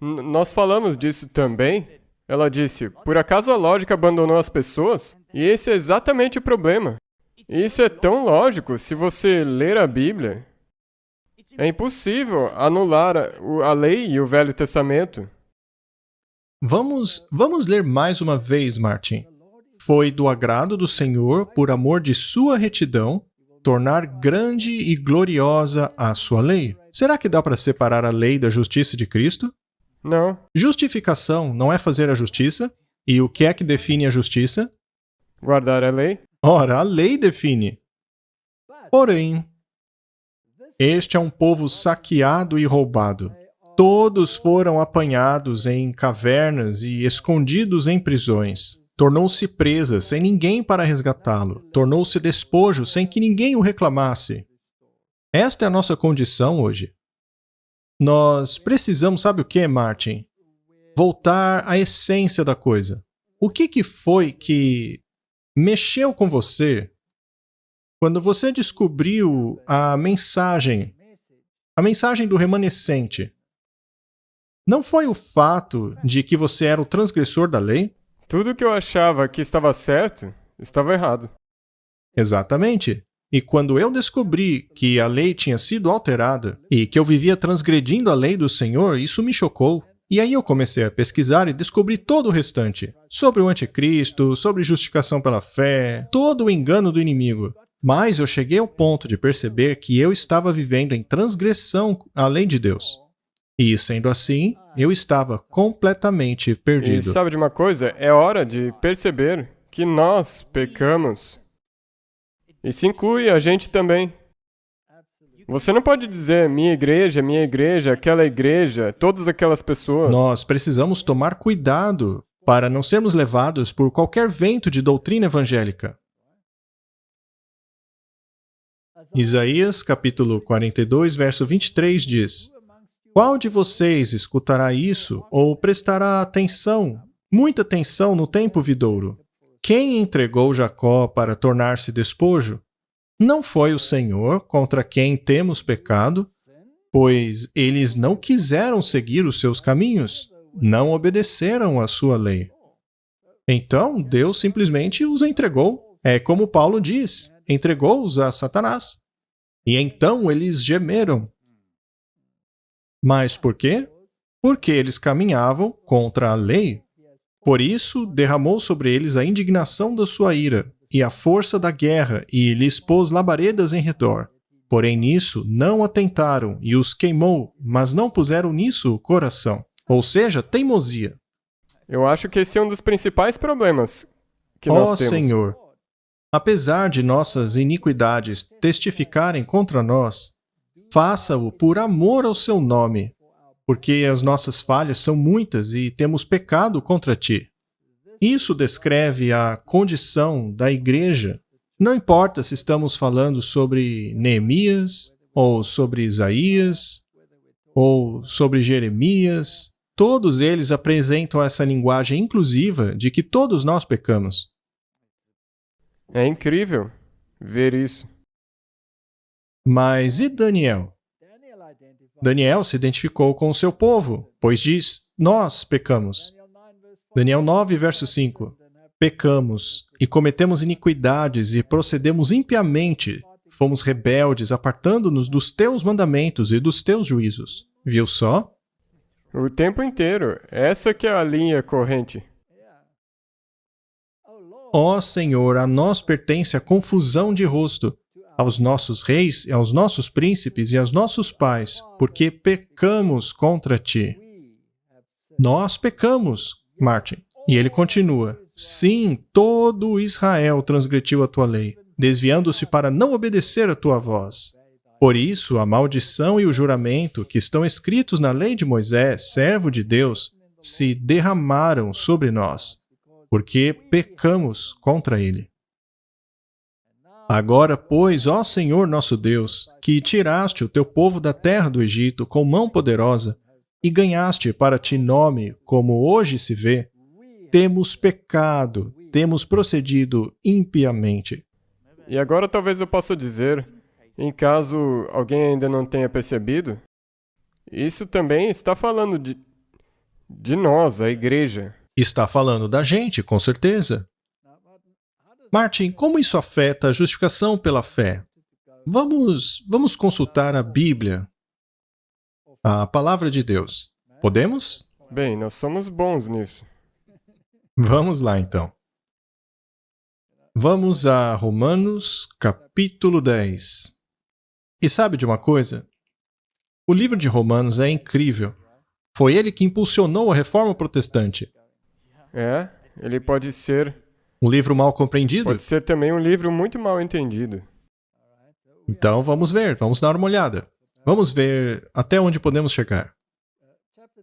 nós falamos disso também. Ela disse, por acaso a lógica abandonou as pessoas? E esse é exatamente o problema. Isso é tão lógico se você ler a Bíblia. É impossível anular a lei e o Velho Testamento. Vamos ler mais uma vez, Martin. Foi do agrado do Senhor, por amor de sua retidão, tornar grande e gloriosa a sua lei. Será que dá para separar a lei da justiça de Cristo? Não, Justificação não é fazer a justiça? E o que é que define a justiça? guardar a lei. Ora, a lei define. Porém, este é um povo saqueado e roubado. Todos foram apanhados em cavernas e escondidos em prisões. Tornou-se presa sem ninguém para resgatá-lo. Tornou-se despojo sem que ninguém o reclamasse. Esta é a nossa condição hoje. Nós precisamos, sabe o que, Martin? Voltar à essência da coisa. O que foi que mexeu com você quando você descobriu a mensagem do remanescente? Não foi o fato de que você era o transgressor da lei? Tudo que eu achava que estava certo, estava errado. Exatamente. E quando eu descobri que a lei tinha sido alterada e que eu vivia transgredindo a lei do Senhor, isso me chocou. E aí eu comecei a pesquisar e descobri todo o restante. Sobre o anticristo, sobre justificação pela fé, todo o engano do inimigo. Mas eu cheguei ao ponto de perceber que eu estava vivendo em transgressão à lei de Deus. E, sendo assim, eu estava completamente E perdido. sabe de uma coisa? É hora de perceber que nós pecamos. Isso inclui a gente também. Você não pode dizer minha igreja, aquela igreja, todas aquelas pessoas. Nós precisamos tomar cuidado para não sermos levados por qualquer vento de doutrina evangélica. Isaías, capítulo 42, verso 23 diz: Qual de vocês escutará isso ou prestará atenção, muita atenção no tempo vindouro? Quem entregou Jacó para tornar-se despojo? Não foi o Senhor, contra quem temos pecado? Pois eles não quiseram seguir os seus caminhos, não obedeceram à sua lei. Então, Deus simplesmente os entregou. É como Paulo diz, entregou-os a Satanás. E então eles gemeram. Mas por quê? Porque eles caminhavam contra a lei. Por isso, derramou sobre eles a indignação da sua ira. e a força da guerra, e lhes pôs labaredas em redor. Porém nisso não atentaram, e os queimou, mas não puseram nisso o coração. Ou seja, teimosia. Eu acho que esse é um dos principais problemas que nós temos. Senhor, apesar de nossas iniquidades testificarem contra nós, faça-o por amor ao seu nome, porque as nossas falhas são muitas e temos pecado contra ti. Isso descreve a condição da igreja. Não importa se estamos falando sobre Neemias, ou sobre Isaías, ou sobre Jeremias, todos eles apresentam essa linguagem inclusiva de que todos nós pecamos. É incrível ver isso. Mas e Daniel? Daniel se identificou com o seu povo, pois diz, nós pecamos. Daniel 9, verso 5. Pecamos e cometemos iniquidades e procedemos impiamente. Fomos rebeldes, apartando-nos dos teus mandamentos e dos teus juízos. Viu só? O tempo inteiro. Essa que é a linha corrente. Ó Senhor, a nós pertence a confusão de rosto, aos nossos reis, e aos nossos príncipes e aos nossos pais, porque pecamos contra ti. Nós pecamos, Martin. E ele continua, sim, todo Israel transgrediu a tua lei, desviando-se para não obedecer a tua voz. Por isso, a maldição e o juramento que estão escritos na lei de Moisés, servo de Deus, se derramaram sobre nós, porque pecamos contra ele. Agora, pois, ó Senhor nosso Deus, que tiraste o teu povo da terra do Egito com mão poderosa e ganhaste para ti nome, como hoje se vê, temos pecado, temos procedido impiamente. E agora talvez eu possa dizer, em caso alguém ainda não tenha percebido, isso também está falando de nós, a igreja. Está falando da gente, com certeza. Martin, como isso afeta a justificação pela fé? Vamos consultar a Bíblia, a Palavra de Deus. Podemos? Bem, nós somos bons nisso. Vamos lá, então. Vamos a Romanos, capítulo 10. E sabe de uma coisa? O livro de Romanos é incrível. Foi ele que impulsionou a reforma protestante. É, ele pode ser... Um livro mal compreendido? Pode ser também um livro muito mal entendido. Então vamos ver, vamos dar uma olhada. Vamos ver até onde podemos chegar.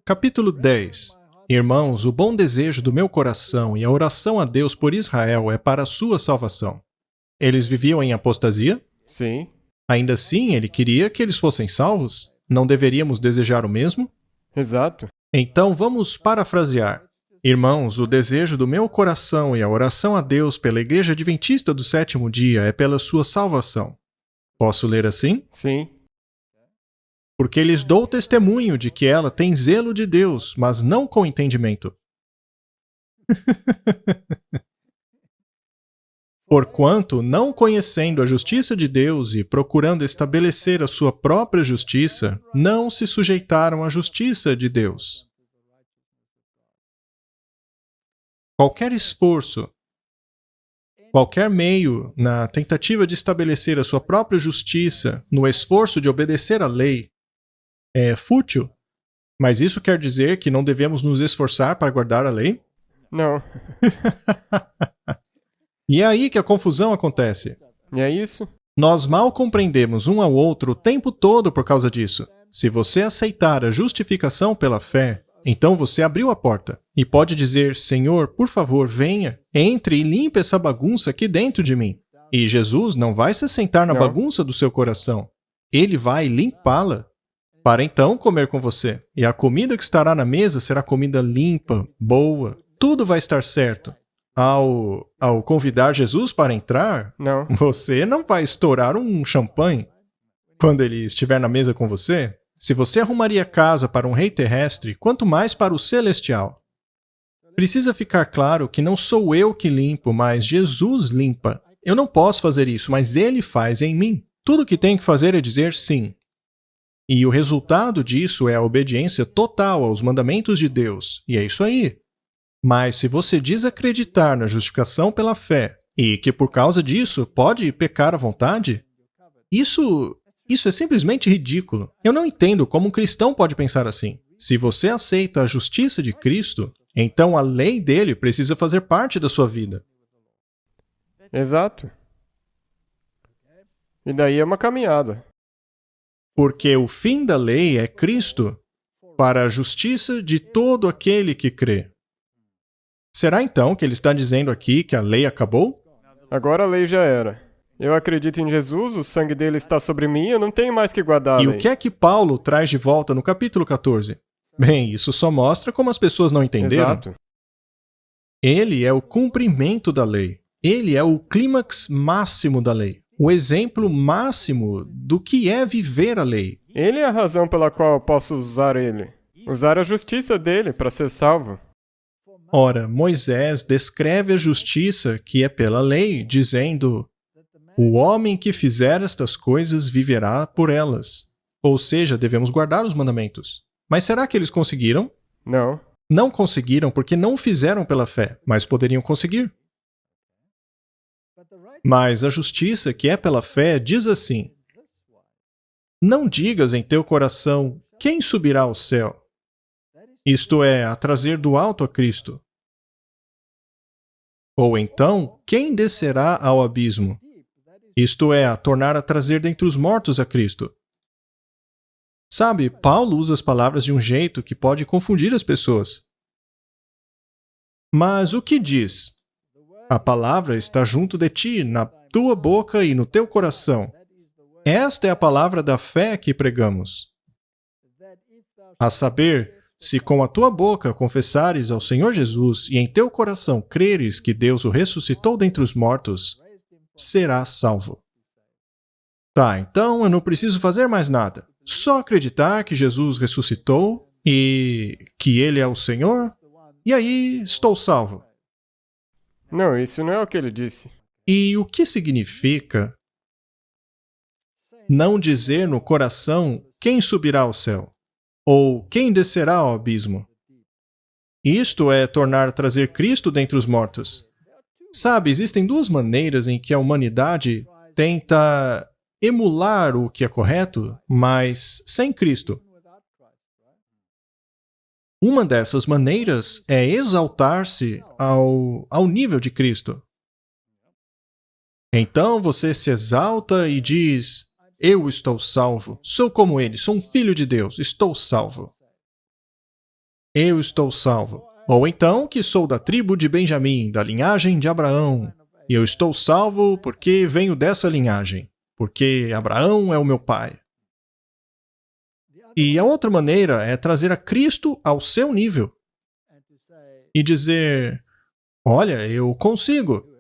Capítulo 10. Irmãos, o bom desejo do meu coração e a oração a Deus por Israel é para a sua salvação. Eles viviam em apostasia? Sim. Ainda assim, ele queria que eles fossem salvos? Não deveríamos desejar o mesmo? Exato. Então vamos parafrasear. Irmãos, o desejo do meu coração e a oração a Deus pela Igreja Adventista do Sétimo Dia é pela sua salvação. Posso ler assim? Sim. Porque lhes dou testemunho de que ela tem zelo de Deus, mas não com entendimento. Porquanto, não conhecendo a justiça de Deus e procurando estabelecer a sua própria justiça, não se sujeitaram à justiça de Deus. Qualquer esforço, qualquer meio na tentativa de estabelecer a sua própria justiça, no esforço de obedecer à lei, é fútil. Mas isso quer dizer que não devemos nos esforçar para guardar a lei? Não. E é aí que a confusão acontece. E é isso? Nós mal compreendemos um ao outro o tempo todo por causa disso. Se você aceitar a justificação pela fé, então você abriu a porta e pode dizer, Senhor, por favor, venha, entre e limpe essa bagunça aqui dentro de mim. E Jesus não vai se sentar na bagunça do seu coração. Ele vai limpá-la para então comer com você. E a comida que estará na mesa será comida limpa, boa. Tudo vai estar certo. Ao convidar Jesus para entrar, Não. você não vai estourar um champanhe quando ele estiver na mesa com você. Se você arrumaria casa para um rei terrestre, quanto mais para o celestial. Precisa ficar claro que não sou eu que limpo, mas Jesus limpa. Eu não posso fazer isso, mas Ele faz em mim. Tudo o que tenho que fazer é dizer sim. E o resultado disso é a obediência total aos mandamentos de Deus. E é isso aí. Mas se você desacreditar na justificação pela fé, e que por causa disso pode pecar à vontade, isso é simplesmente ridículo. Eu não entendo como um cristão pode pensar assim. Se você aceita a justiça de Cristo, então a lei dele precisa fazer parte da sua vida. Exato. E daí é uma caminhada. Porque o fim da lei é Cristo, para a justiça de todo aquele que crê. Será então que ele está dizendo aqui que a lei acabou? Agora a lei já era. Eu acredito em Jesus, o sangue dele está sobre mim, eu não tenho mais que guardar a E lei. o que é que Paulo traz de volta no capítulo 14? Bem, isso só mostra como as pessoas não entenderam. Exato. Ele é o cumprimento da lei. Ele é o clímax máximo da lei. O exemplo máximo do que é viver a lei. Ele é a razão pela qual eu posso usar ele. Usar a justiça dele para ser salvo. Ora, Moisés descreve a justiça que é pela lei, dizendo: o homem que fizer estas coisas viverá por elas. Ou seja, devemos guardar os mandamentos. Mas será que eles conseguiram? Não. Não conseguiram porque não fizeram pela fé, mas poderiam conseguir. Mas a justiça que é pela fé diz assim: não digas em teu coração, quem subirá ao céu? Isto é, a trazer do alto a Cristo. Ou então, quem descerá ao abismo? Isto é, a tornar a trazer dentre os mortos a Cristo. Sabe, Paulo usa as palavras de um jeito que pode confundir as pessoas. Mas o que diz? A palavra está junto de ti, na tua boca e no teu coração. Esta é a palavra da fé que pregamos. A saber, se com a tua boca confessares ao Senhor Jesus e em teu coração creres que Deus o ressuscitou dentre os mortos, serás salvo. Tá, então eu não preciso fazer mais nada. Só acreditar que Jesus ressuscitou e que Ele é o Senhor, e aí estou salvo. Não, isso não é o que ele disse. E o que significa não dizer no coração quem subirá ao céu? Ou quem descerá ao abismo? Isto é tornar a trazer Cristo dentre os mortos. Sabe, existem duas maneiras em que a humanidade tenta emular o que é correto, mas sem Cristo. Uma dessas maneiras é exaltar-se ao nível de Cristo. Então você se exalta e diz: eu estou salvo, sou como ele, sou um filho de Deus, estou salvo. Eu estou salvo. Ou então que sou da tribo de Benjamim, da linhagem de Abraão, e eu estou salvo porque venho dessa linhagem, porque Abraão é o meu pai. E a outra maneira é trazer a Cristo ao seu nível e dizer: olha, eu consigo.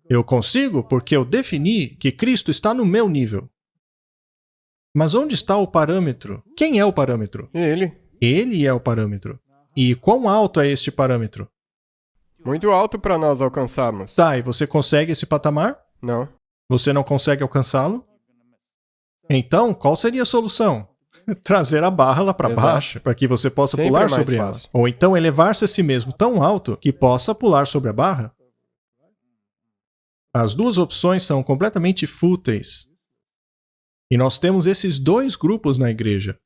Eu consigo porque eu defini que Cristo está no meu nível. Mas onde está o parâmetro? Quem é o parâmetro? Ele. Ele é o parâmetro. E quão alto é este parâmetro? Muito alto para nós alcançarmos. Tá, e você consegue esse patamar? Não. Você não consegue alcançá-lo? Então, qual seria a solução? Trazer a barra lá para Exato. baixo, para que você possa Sempre pular é mais sobre fácil. ela. Ou então elevar-se a si mesmo tão alto que possa pular sobre a barra. As duas opções são completamente fúteis. E nós temos esses dois grupos na igreja.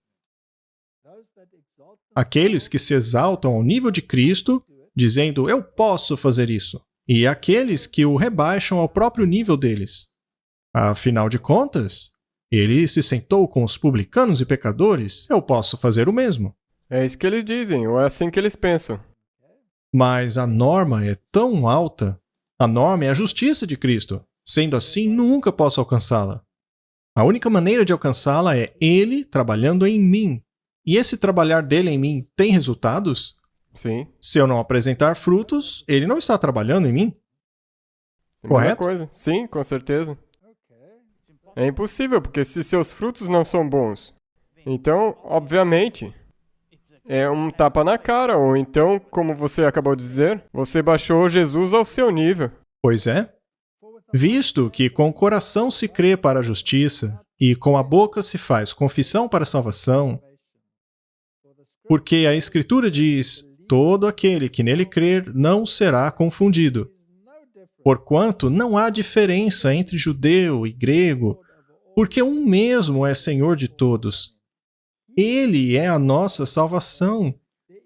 Aqueles que se exaltam ao nível de Cristo, dizendo: eu posso fazer isso. E aqueles que o rebaixam ao próprio nível deles. Afinal de contas, ele se sentou com os publicanos e pecadores, eu posso fazer o mesmo. É isso que eles dizem, ou é assim que eles pensam. Mas a norma é tão alta. A norma é a justiça de Cristo. Sendo assim, nunca posso alcançá-la. A única maneira de alcançá-la é Ele trabalhando em mim. E esse trabalhar dele em mim tem resultados? Sim. Se eu não apresentar frutos, ele não está trabalhando em mim. É a mesma Correto? coisa. Sim, com certeza. É impossível, porque se seus frutos não são bons, então, obviamente, é um tapa na cara, ou então, como você acabou de dizer, você baixou Jesus ao seu nível. Pois é. Visto que com o coração se crê para a justiça e com a boca se faz confissão para a salvação, porque a Escritura diz: todo aquele que nele crer não será confundido. Porquanto não há diferença entre judeu e grego, porque um mesmo é Senhor de todos. Ele é a nossa salvação.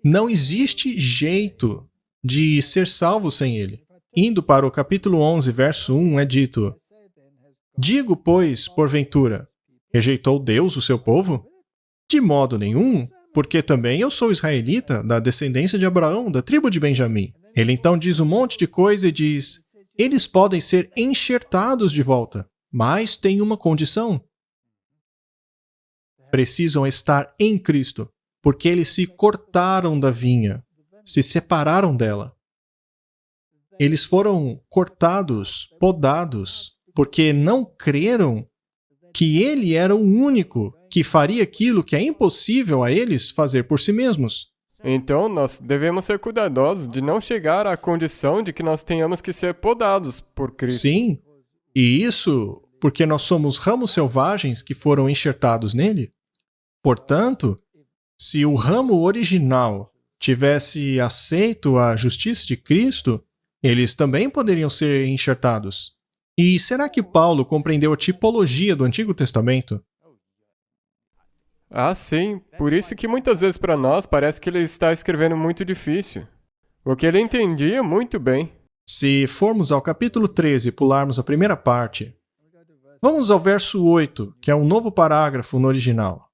Não existe jeito de ser salvo sem ele. Indo para o capítulo 11, verso 1, é dito: Digo, pois, porventura, rejeitou Deus o seu povo? De modo nenhum, porque também eu sou israelita, da descendência de Abraão, da tribo de Benjamim. Ele então diz um monte de coisa e diz: eles podem ser enxertados de volta, mas tem uma condição. Precisam estar em Cristo, porque eles se cortaram da vinha, se separaram dela. Eles foram cortados, podados, porque não creram que Ele era o único que faria aquilo que é impossível a eles fazer por si mesmos. Então, nós devemos ser cuidadosos de não chegar à condição de que nós tenhamos que ser podados por Cristo. Sim, e isso porque nós somos ramos selvagens que foram enxertados nele. Portanto, se o ramo original tivesse aceito a justiça de Cristo, eles também poderiam ser enxertados. E será que Paulo compreendeu a tipologia do Antigo Testamento? Ah, sim. Por isso que muitas vezes para nós parece que ele está escrevendo muito difícil. Porque ele entendia muito bem. Se formos ao capítulo 13 e pularmos a primeira parte, vamos ao verso 8, que é um novo parágrafo no original.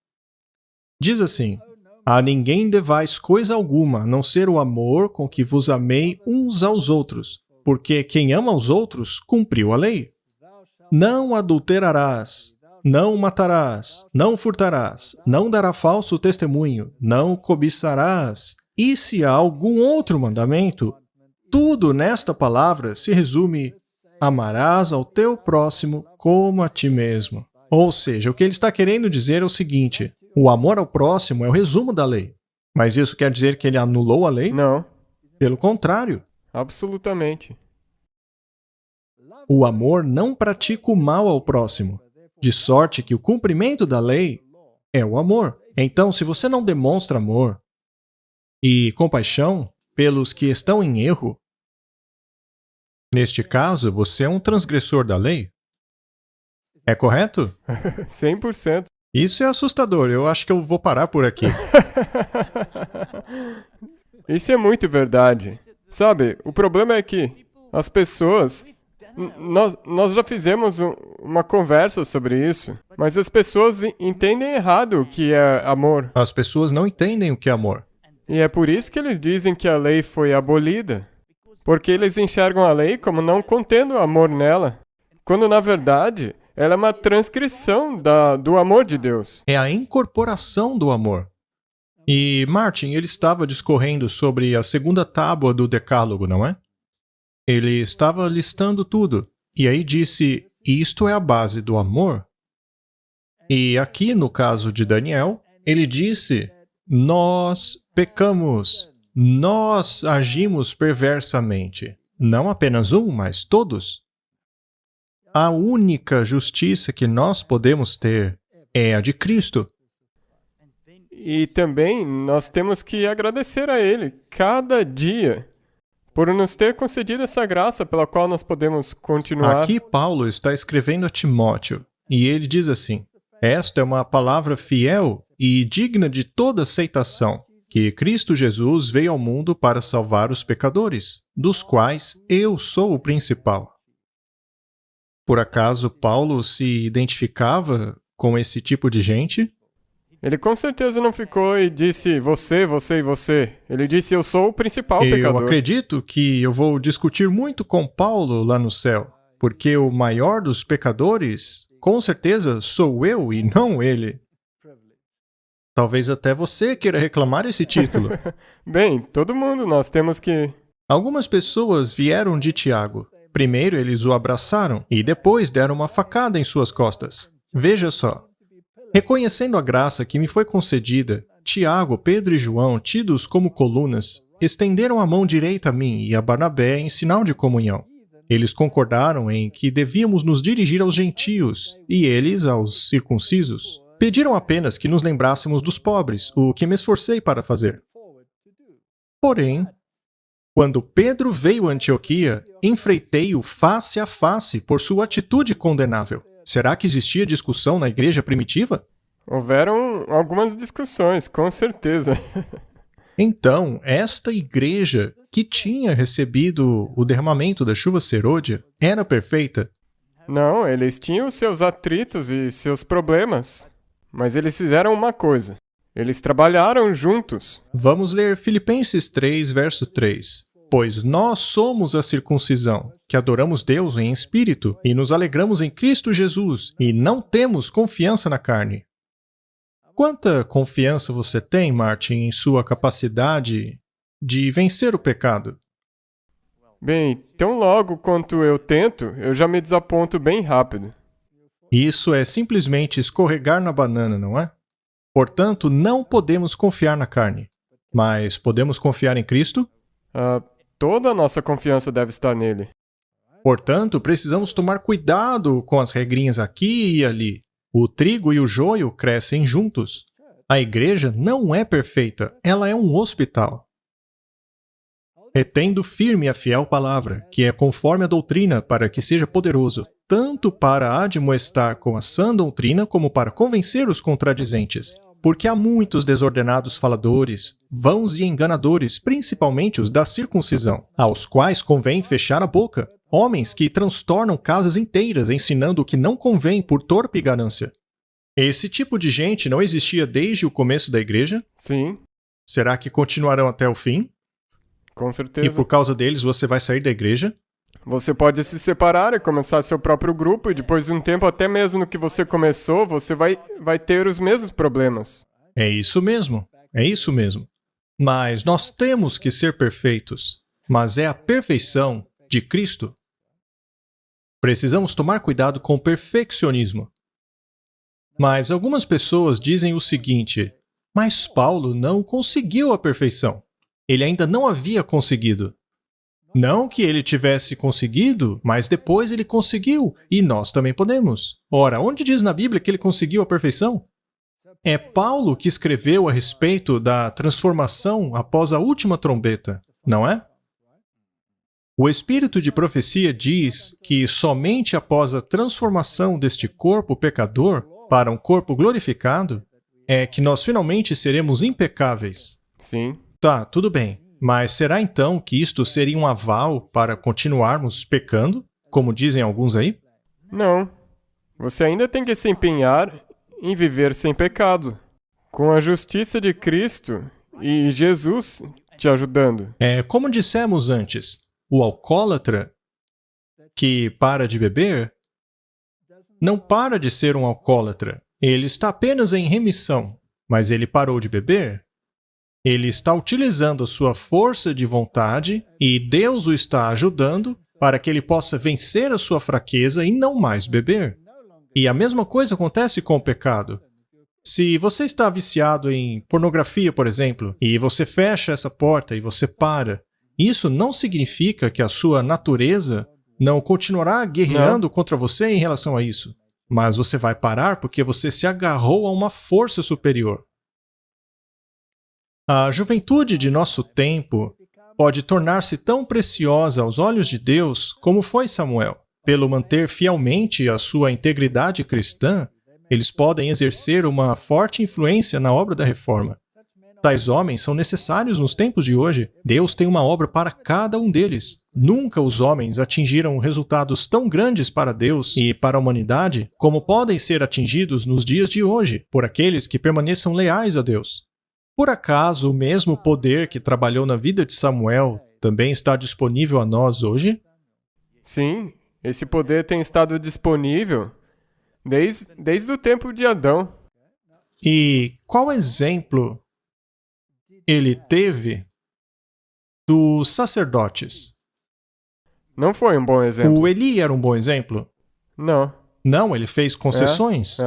Diz assim: A ninguém devais coisa alguma, a não ser o amor com que vos amei uns aos outros, porque quem ama aos outros cumpriu a lei. Não adulterarás, não matarás, não furtarás, não dará falso testemunho, não cobiçarás. E se há algum outro mandamento, tudo nesta palavra se resume: amarás ao teu próximo como a ti mesmo. Ou seja, o que ele está querendo dizer é o seguinte: o amor ao próximo é o resumo da lei. Mas isso quer dizer que ele anulou a lei? Não, Pelo contrário. absolutamente. O amor não pratica o mal ao próximo, de sorte que o cumprimento da lei é o amor. Então, se você não demonstra amor e compaixão pelos que estão em erro, neste caso, você é um transgressor da lei. É correto? 100%. Isso é assustador. Eu acho que eu vou parar por aqui. Isso é muito verdade. Sabe, o problema é que as pessoas... Nós já fizemos uma conversa sobre isso, mas as pessoas entendem errado o que é amor. As pessoas não entendem o que é amor. E é por isso que eles dizem que a lei foi abolida. Porque eles enxergam a lei como não contendo amor nela, quando na verdade ela é uma transcrição do amor de Deus. É a incorporação do amor. E Martin, ele estava discorrendo sobre a segunda tábua do Decálogo, não é? Ele estava listando tudo. E aí disse: isto é a base do amor. E aqui, no caso de Daniel, ele disse: nós pecamos, nós agimos perversamente. Não apenas um, mas todos. A única justiça que nós podemos ter é a de Cristo. E também nós temos que agradecer a Ele cada dia por nos ter concedido essa graça pela qual nós podemos continuar. Aqui Paulo está escrevendo a Timóteo, e ele diz assim: esta é uma palavra fiel e digna de toda aceitação, que Cristo Jesus veio ao mundo para salvar os pecadores, dos quais eu sou o principal. Por acaso Paulo se identificava com esse tipo de gente? Ele com certeza não ficou e disse você, você e você. Ele disse eu sou o principal pecador. Eu acredito que eu vou discutir muito com Paulo lá no céu, porque o maior dos pecadores, com certeza, sou eu e não ele. Talvez até você queira reclamar esse título. Bem, todo mundo nós temos que... Algumas pessoas vieram de Tiago. Primeiro eles o abraçaram e depois deram uma facada em suas costas. Veja só. Reconhecendo a graça que me foi concedida, Tiago, Pedro e João, tidos como colunas, estenderam a mão direita a mim e a Barnabé em sinal de comunhão. Eles concordaram em que devíamos nos dirigir aos gentios e eles aos circuncisos. Pediram apenas que nos lembrássemos dos pobres, o que me esforcei para fazer. Porém, Quando Pedro veio a Antioquia, enfrentei-o face a face por sua atitude condenável. Será que existia discussão na igreja primitiva? Houveram algumas discussões, com certeza. Então, esta igreja, que tinha recebido o derramamento da chuva serôdia, era perfeita? Não, eles tinham seus atritos e seus problemas. Mas eles fizeram uma coisa. Eles trabalharam juntos. Vamos ler Filipenses 3, verso 3. Pois nós somos a circuncisão, que adoramos Deus em espírito e nos alegramos em Cristo Jesus, e não temos confiança na carne. Quanta confiança você tem, Martin, em sua capacidade de vencer o pecado? Bem, tão logo quanto eu tento, eu já me desaponto bem rápido. Isso é simplesmente escorregar na banana, não é? Portanto, não podemos confiar na carne. Mas podemos confiar em Cristo? Toda a nossa confiança deve estar nele. Portanto, precisamos tomar cuidado com as regrinhas aqui e ali. O trigo e o joio crescem juntos. A igreja não é perfeita, ela é um hospital. Retendo firme a fiel palavra, que é conforme a doutrina, para que seja poderoso, tanto para admoestar com a sã doutrina, como para convencer os contradizentes. Porque há muitos desordenados faladores, vãos e enganadores, principalmente os da circuncisão, aos quais convém fechar a boca, homens que transtornam casas inteiras, ensinando o que não convém por torpe ganância. Esse tipo de gente não existia desde o começo da igreja? Sim, Será que continuarão até o fim? com E certeza. por causa deles você vai sair da igreja? Você pode se separar e começar seu próprio grupo, e depois de um tempo, até mesmo no que você começou, você vai ter os mesmos problemas. É isso mesmo, é isso mesmo. Mas nós temos que ser perfeitos, mas é a perfeição de Cristo. Precisamos tomar cuidado com o perfeccionismo. Mas algumas pessoas dizem o seguinte: mas Paulo não conseguiu a perfeição. Ele ainda não havia conseguido. Não que ele tivesse conseguido, mas depois ele conseguiu, e nós também podemos. Ora, onde diz na Bíblia que ele conseguiu a perfeição? É Paulo que escreveu a respeito da transformação após a última trombeta, não é? O Espírito de profecia diz que somente após a transformação deste corpo pecador para um corpo glorificado é que nós finalmente seremos impecáveis. Sim. Tá, tudo bem. Mas será então que isto seria um aval para continuarmos pecando, como dizem alguns aí? Não. Você ainda tem que se empenhar em viver sem pecado, com a justiça de Cristo e Jesus te ajudando. Como dissemos antes, o alcoólatra que para de beber não para de ser um alcoólatra. Ele está apenas em remissão, mas ele parou de beber. Ele está utilizando a sua força de vontade e Deus o está ajudando para que ele possa vencer a sua fraqueza e não mais beber. E a mesma coisa acontece com o pecado. Se você está viciado em pornografia, por exemplo, e você fecha essa porta e você para, isso não significa que a sua natureza não continuará guerreando contra você em relação a isso. Mas você vai parar porque você se agarrou a uma força superior. A juventude de nosso tempo pode tornar-se tão preciosa aos olhos de Deus como foi Samuel. Pelo manter fielmente a sua integridade cristã, eles podem exercer uma forte influência na obra da reforma. Tais homens são necessários nos tempos de hoje. Deus tem uma obra para cada um deles. Nunca os homens atingiram resultados tão grandes para Deus e para a humanidade como podem ser atingidos nos dias de hoje por aqueles que permaneçam leais a Deus. Por acaso, o mesmo poder que trabalhou na vida de Samuel também está disponível a nós hoje? Sim, esse poder tem estado disponível desde o tempo de Adão. E qual exemplo ele teve dos sacerdotes? Não foi um bom exemplo. O Eli era um bom exemplo? Não. Não, ele fez concessões.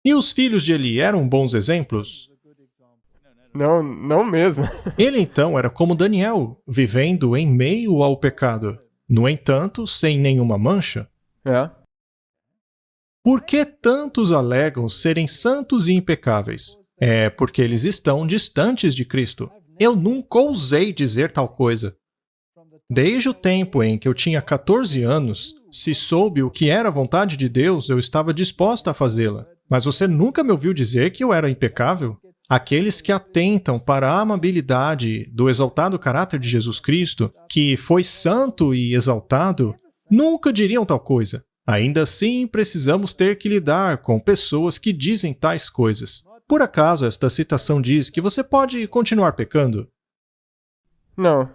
E os filhos de Eli eram bons exemplos? Não, não mesmo. Ele então era como Daniel, vivendo em meio ao pecado. No entanto, sem nenhuma mancha. Por que tantos alegam serem santos e impecáveis? É porque eles estão distantes de Cristo. Eu nunca ousei dizer tal coisa. Desde o tempo em que eu tinha 14 anos, se soube o que era a vontade de Deus, eu estava disposta a fazê-la. Mas você nunca me ouviu dizer que eu era impecável? Aqueles que atentam para a amabilidade do exaltado caráter de Jesus Cristo, que foi santo e exaltado, nunca diriam tal coisa. Ainda assim, precisamos ter que lidar com pessoas que dizem tais coisas. Por acaso esta citação diz que você pode continuar pecando? Não.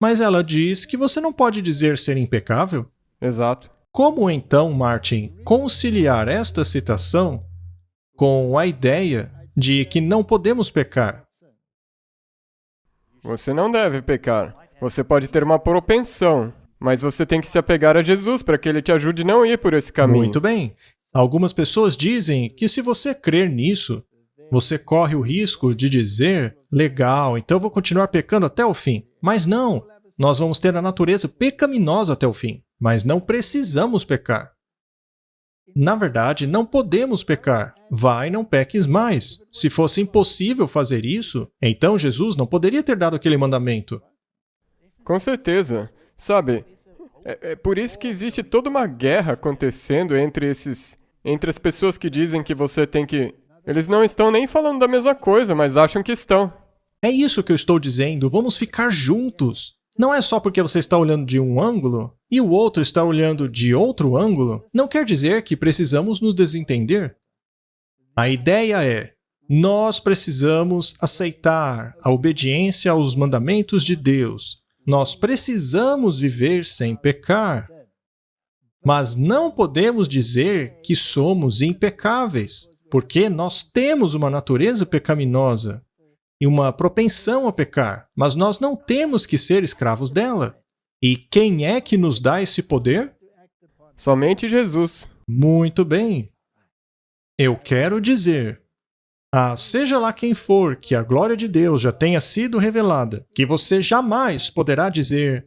Mas ela diz que você não pode dizer ser impecável? Exato. Como então, Martin, conciliar esta citação com a ideia de que não podemos pecar? Você não deve pecar. Você pode ter uma propensão, mas você tem que se apegar a Jesus para que ele te ajude a não ir por esse caminho. Muito bem. Algumas pessoas dizem que se você crer nisso, você corre o risco de dizer, legal, então eu vou continuar pecando até o fim. Mas não, nós vamos ter a natureza pecaminosa até o fim, mas não precisamos pecar. Na verdade, não podemos pecar. Vai, não peques mais. Se fosse impossível fazer isso, então Jesus não poderia ter dado aquele mandamento. Com certeza. Sabe, é por isso que existe toda uma guerra acontecendo entre as pessoas que dizem que você tem que... Eles não estão nem falando da mesma coisa, mas acham que estão. É isso que eu estou dizendo, vamos ficar juntos. Não é só porque você está olhando de um ângulo e o outro está olhando de outro ângulo, não quer dizer que precisamos nos desentender. A ideia é, nós precisamos aceitar a obediência aos mandamentos de Deus. Nós precisamos viver sem pecar. Mas não podemos dizer que somos impecáveis, porque nós temos uma natureza pecaminosa e uma propensão a pecar, mas nós não temos que ser escravos dela. E quem é que nos dá esse poder? Somente Jesus. Muito bem. Eu quero dizer, seja lá quem for que a glória de Deus já tenha sido revelada, que você jamais poderá dizer,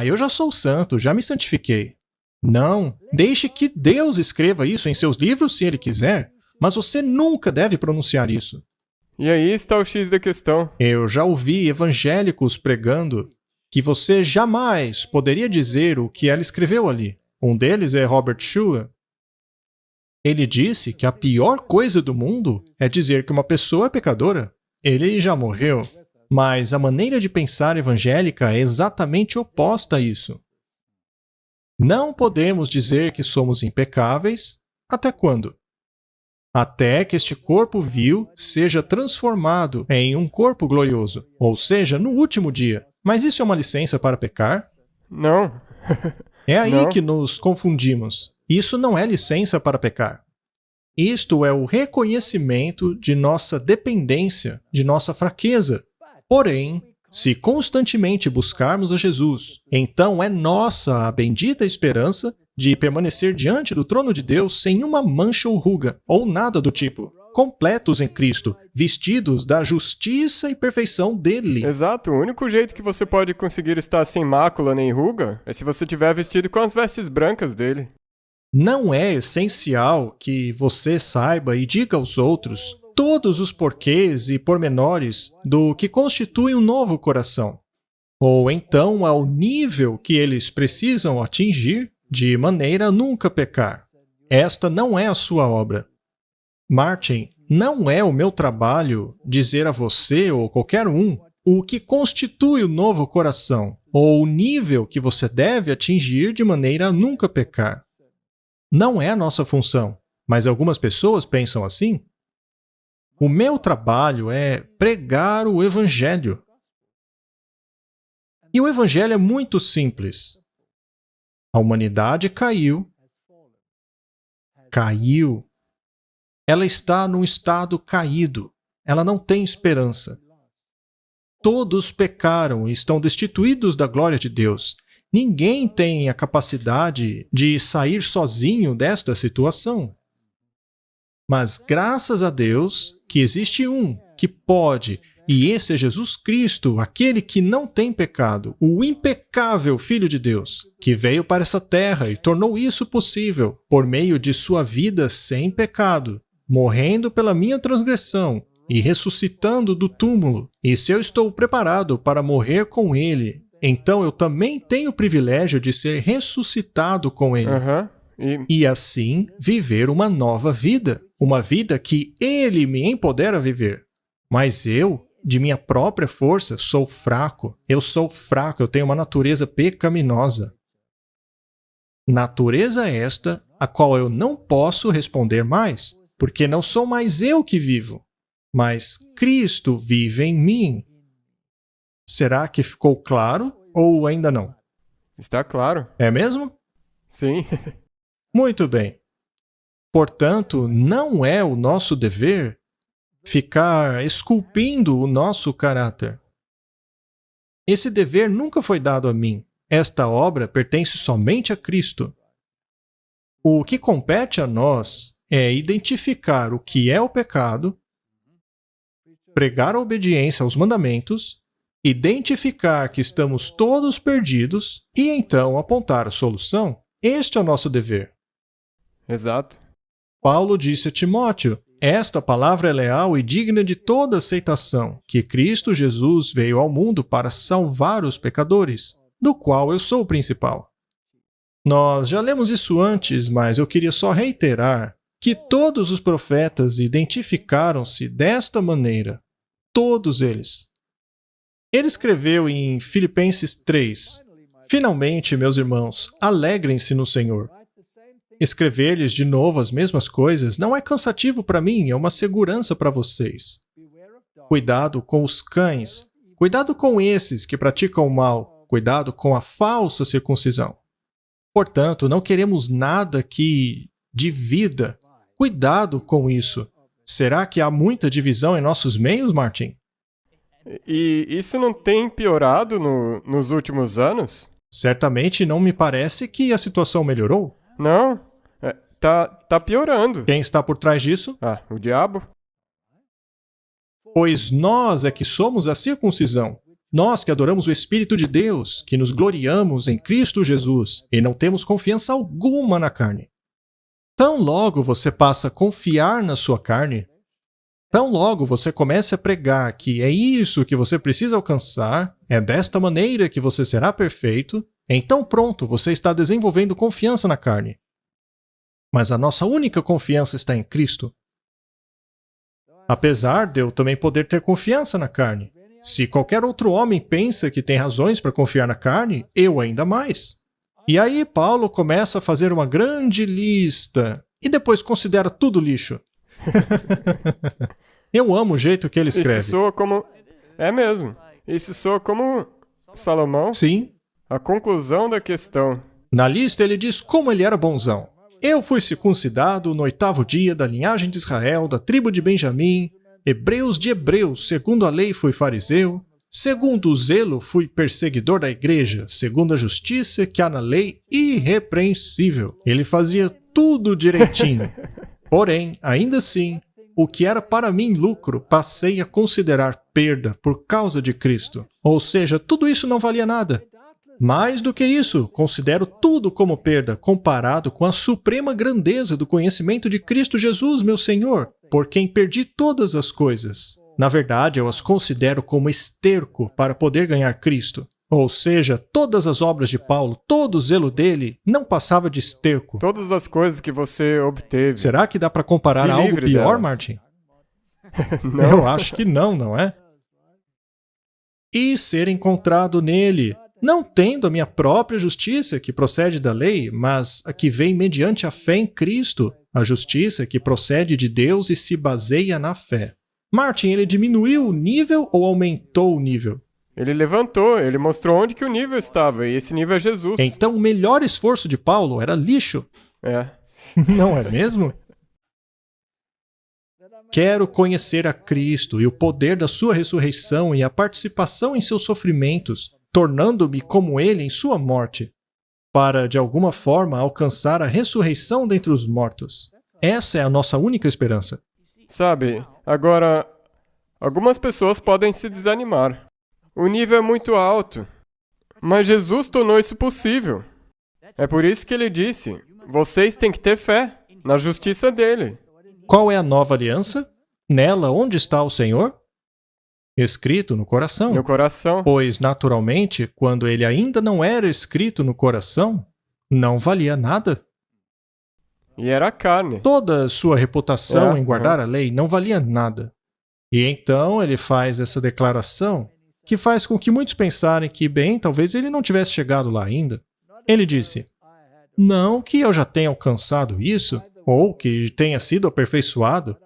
eu já sou santo, já me santifiquei. Não, deixe que Deus escreva isso em seus livros se Ele quiser, mas você nunca deve pronunciar isso. E aí está o X da questão. Eu já ouvi evangélicos pregando que você jamais poderia dizer o que ela escreveu ali. Um deles é Robert Schuller. Ele disse que a pior coisa do mundo é dizer que uma pessoa é pecadora. Ele já morreu, mas a maneira de pensar evangélica é exatamente oposta a isso. Não podemos dizer que somos impecáveis até quando? Até que este corpo vil seja transformado em um corpo glorioso, ou seja, no último dia. Mas isso é uma licença para pecar? Não. É aí Não. que nos confundimos. Isso não é licença para pecar. Isto é o reconhecimento de nossa dependência, de nossa fraqueza. Porém, se constantemente buscarmos a Jesus, então é nossa a bendita esperança de permanecer diante do trono de Deus sem uma mancha ou ruga, ou nada do tipo. Completos em Cristo, vestidos da justiça e perfeição dele. Exato, o único jeito que você pode conseguir estar sem mácula nem ruga é se você tiver vestido com as vestes brancas dele. Não é essencial que você saiba e diga aos outros todos os porquês e pormenores do que constitui um novo coração, ou então ao nível que eles precisam atingir de maneira a nunca pecar. Esta não é a sua obra. Martin, não é o meu trabalho dizer a você ou qualquer um o que constitui o novo coração, ou o nível que você deve atingir de maneira a nunca pecar. Não é a nossa função, mas algumas pessoas pensam assim. O meu trabalho é pregar o Evangelho. E o Evangelho é muito simples. A humanidade caiu. Caiu. Ela está num estado caído. Ela não tem esperança. Todos pecaram e estão destituídos da glória de Deus. Ninguém tem a capacidade de sair sozinho desta situação. Mas graças a Deus que existe um que pode, e esse é Jesus Cristo, aquele que não tem pecado, o impecável Filho de Deus, que veio para essa terra e tornou isso possível por meio de sua vida sem pecado, morrendo pela minha transgressão e ressuscitando do túmulo. E se eu estou preparado para morrer com ele então eu também tenho o privilégio de ser ressuscitado com Ele. Aham. E assim viver uma nova vida. Uma vida que Ele me empodera a viver. Mas eu, de minha própria força, sou fraco. Eu sou fraco, eu tenho uma natureza pecaminosa. Natureza esta, a qual eu não posso responder mais, porque não sou mais eu que vivo, mas Cristo vive em mim. Será que ficou claro ou ainda não? Está claro. É mesmo? Sim. Muito bem. Portanto, não é o nosso dever ficar esculpindo o nosso caráter. Esse dever nunca foi dado a mim. Esta obra pertence somente a Cristo. O que compete a nós é identificar o que é o pecado, pregar a obediência aos mandamentos, identificar que estamos todos perdidos e então apontar a solução. Este é o nosso dever. Exato. Paulo disse a Timóteo: esta palavra é leal e digna de toda aceitação, que Cristo Jesus veio ao mundo para salvar os pecadores, do qual eu sou o principal. Nós já lemos isso antes, mas eu queria só reiterar que todos os profetas identificaram-se desta maneira. Todos eles. Ele escreveu em Filipenses 3: finalmente, meus irmãos, alegrem-se no Senhor. Escrever-lhes de novo as mesmas coisas não é cansativo para mim, é uma segurança para vocês. Cuidado com os cães, cuidado com esses que praticam o mal, cuidado com a falsa circuncisão. Portanto, não queremos nada que divida. Cuidado com isso. Será que há muita divisão em nossos meios, Martin? E isso não tem piorado nos últimos anos? Certamente não me parece que a situação melhorou. Não. Tá piorando. Quem está por trás disso? O diabo? Pois nós é que somos a circuncisão. Nós que adoramos o Espírito de Deus, que nos gloriamos em Cristo Jesus e não temos confiança alguma na carne. Tão logo você passa a confiar na sua carne, tão logo você começa a pregar que é isso que você precisa alcançar, é desta maneira que você será perfeito, então pronto, você está desenvolvendo confiança na carne. Mas a nossa única confiança está em Cristo. Apesar de eu também poder ter confiança na carne. Se qualquer outro homem pensa que tem razões para confiar na carne, eu ainda mais. E aí Paulo começa a fazer uma grande lista e depois considera tudo lixo. Eu amo o jeito que ele escreve. Isso soa como... É mesmo. Isso soa como Salomão. Sim. A conclusão da questão. Na lista ele diz como ele era bonzão. Eu fui circuncidado no 8º dia da linhagem de Israel, da tribo de Benjamim, hebreus de hebreus, segundo a lei fui fariseu, segundo o zelo fui perseguidor da igreja, segundo a justiça que há na lei, irrepreensível. Ele fazia tudo direitinho. Porém, ainda assim, o que era para mim lucro, passei a considerar perda por causa de Cristo. Ou seja, tudo isso não valia nada. Mais do que isso, considero tudo como perda comparado com a suprema grandeza do conhecimento de Cristo Jesus, meu Senhor, por quem perdi todas as coisas. Na verdade, eu as considero como esterco para poder ganhar Cristo. Ou seja, todas as obras de Paulo, todo o zelo dele, não passava de esterco. Todas as coisas que você obteve. Será que dá para comparar a algo pior, delas. Martin? Não. Eu acho que não, não é? E ser encontrado nele, não tendo a minha própria justiça que procede da lei, mas a que vem mediante a fé em Cristo, a justiça que procede de Deus e se baseia na fé. Martin, ele diminuiu o nível ou aumentou o nível? Ele levantou, ele mostrou onde que o nível estava, e esse nível é Jesus. Então o melhor esforço de Paulo era lixo. É. Não é mesmo? Quero conhecer a Cristo e o poder da sua ressurreição e a participação em seus sofrimentos, tornando-me como ele em sua morte, para, de alguma forma, alcançar a ressurreição dentre os mortos. Essa é a nossa única esperança. Sabe, agora, algumas pessoas podem se desanimar. O nível é muito alto, mas Jesus tornou isso possível. É por isso que ele disse, vocês têm que ter fé na justiça dele. Qual é a nova aliança? Nela, onde está o Senhor? Escrito no coração. No coração. Pois, naturalmente, quando ele ainda não era escrito no coração, não valia nada. E era a carne. Toda a sua reputação É, em guardar a lei não valia nada. E então ele faz essa declaração que faz com que muitos pensarem que, bem, talvez ele não tivesse chegado lá ainda. Ele disse, não que eu já tenha alcançado isso, ou que tenha sido aperfeiçoado,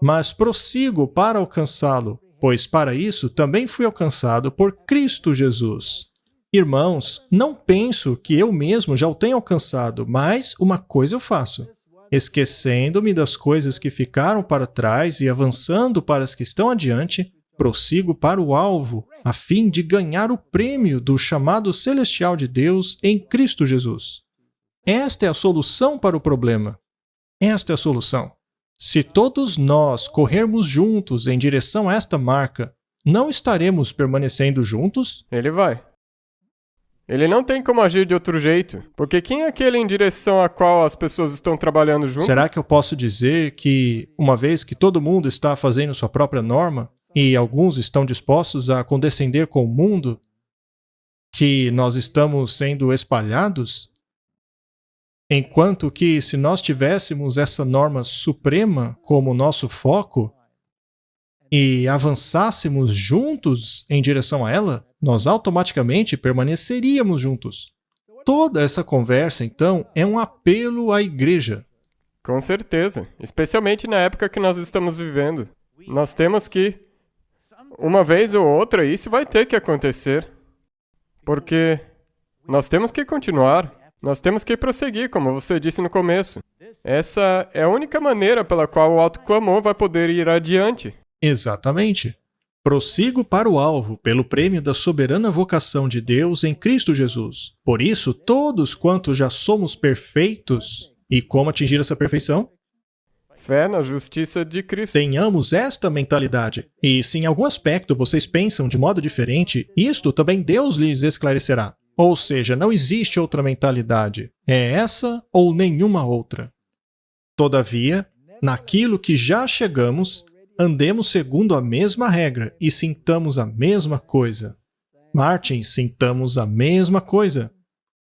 mas prossigo para alcançá-lo, pois para isso também fui alcançado por Cristo Jesus. Irmãos, não penso que eu mesmo já o tenha alcançado, mas uma coisa eu faço, esquecendo-me das coisas que ficaram para trás e avançando para as que estão adiante, prossigo para o alvo, a fim de ganhar o prêmio do chamado celestial de Deus em Cristo Jesus. Esta é a solução para o problema. Esta é a solução. Se todos nós corrermos juntos em direção a esta marca, não estaremos permanecendo juntos? Ele vai. Ele não tem como agir de outro jeito, porque quem é aquele em direção a qual as pessoas estão trabalhando juntos? Será que eu posso dizer que, uma vez que todo mundo está fazendo sua própria norma, e alguns estão dispostos a condescender com o mundo, que nós estamos sendo espalhados? Enquanto que, se nós tivéssemos essa norma suprema como nosso foco e avançássemos juntos em direção a ela, nós automaticamente permaneceríamos juntos. Toda essa conversa, então, é um apelo à igreja. Com certeza, especialmente na época que nós estamos vivendo. Nós temos que, uma vez ou outra, isso vai ter que acontecer. Porque nós temos que continuar. Nós temos que prosseguir, como você disse no começo. Essa é a única maneira pela qual o autoclamor vai poder ir adiante. Exatamente. Prossigo para o alvo, pelo prêmio da soberana vocação de Deus em Cristo Jesus. Por isso, todos quantos já somos perfeitos, e como atingir essa perfeição? Fé na justiça de Cristo. Tenhamos esta mentalidade. E se em algum aspecto vocês pensam de modo diferente, isto também Deus lhes esclarecerá. Ou seja, não existe outra mentalidade. É essa ou nenhuma outra. Todavia, naquilo que já chegamos, andemos segundo a mesma regra e sintamos a mesma coisa. Martin, sintamos a mesma coisa.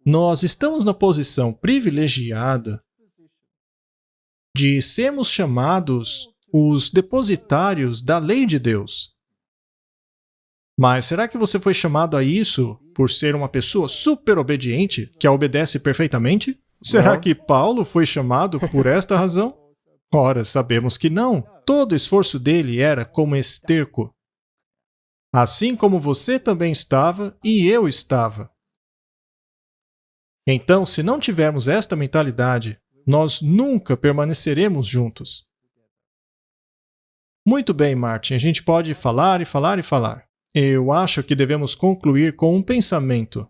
Nós estamos na posição privilegiada de sermos chamados os depositários da lei de Deus. Mas será que você foi chamado a isso por ser uma pessoa super obediente, que a obedece perfeitamente? Será Não. que Paulo foi chamado por esta razão? Ora, sabemos que não. Todo o esforço dele era como esterco. Assim como você também estava e eu estava. Então, se não tivermos esta mentalidade, nós nunca permaneceremos juntos. Muito bem, Martin, a gente pode falar e falar e falar. Eu acho que devemos concluir com um pensamento.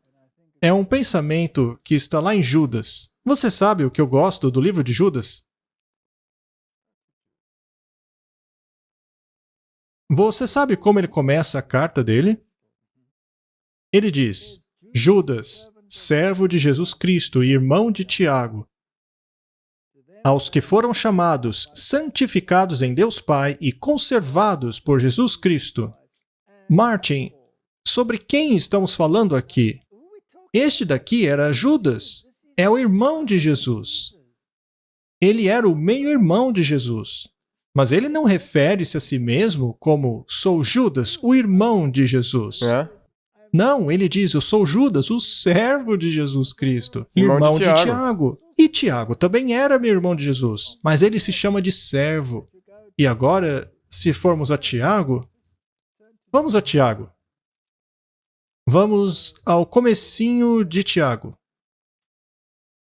É um pensamento que está lá em Judas. Você sabe o que eu gosto do livro de Judas? Você sabe como ele começa a carta dele? Ele diz, Judas, servo de Jesus Cristo e irmão de Tiago, aos que foram chamados, santificados em Deus Pai e conservados por Jesus Cristo. Martin, sobre quem estamos falando aqui? Este daqui era Judas, é o irmão de Jesus. Ele era o meio-irmão de Jesus. Mas ele não refere-se a si mesmo como sou Judas, o irmão de Jesus. É? Não, ele diz, eu sou Judas, o servo de Jesus Cristo, irmão de Tiago. E Tiago também era meu irmão de Jesus, mas ele se chama de servo. E agora, se formos a Tiago, vamos a Tiago. Vamos ao comecinho de Tiago.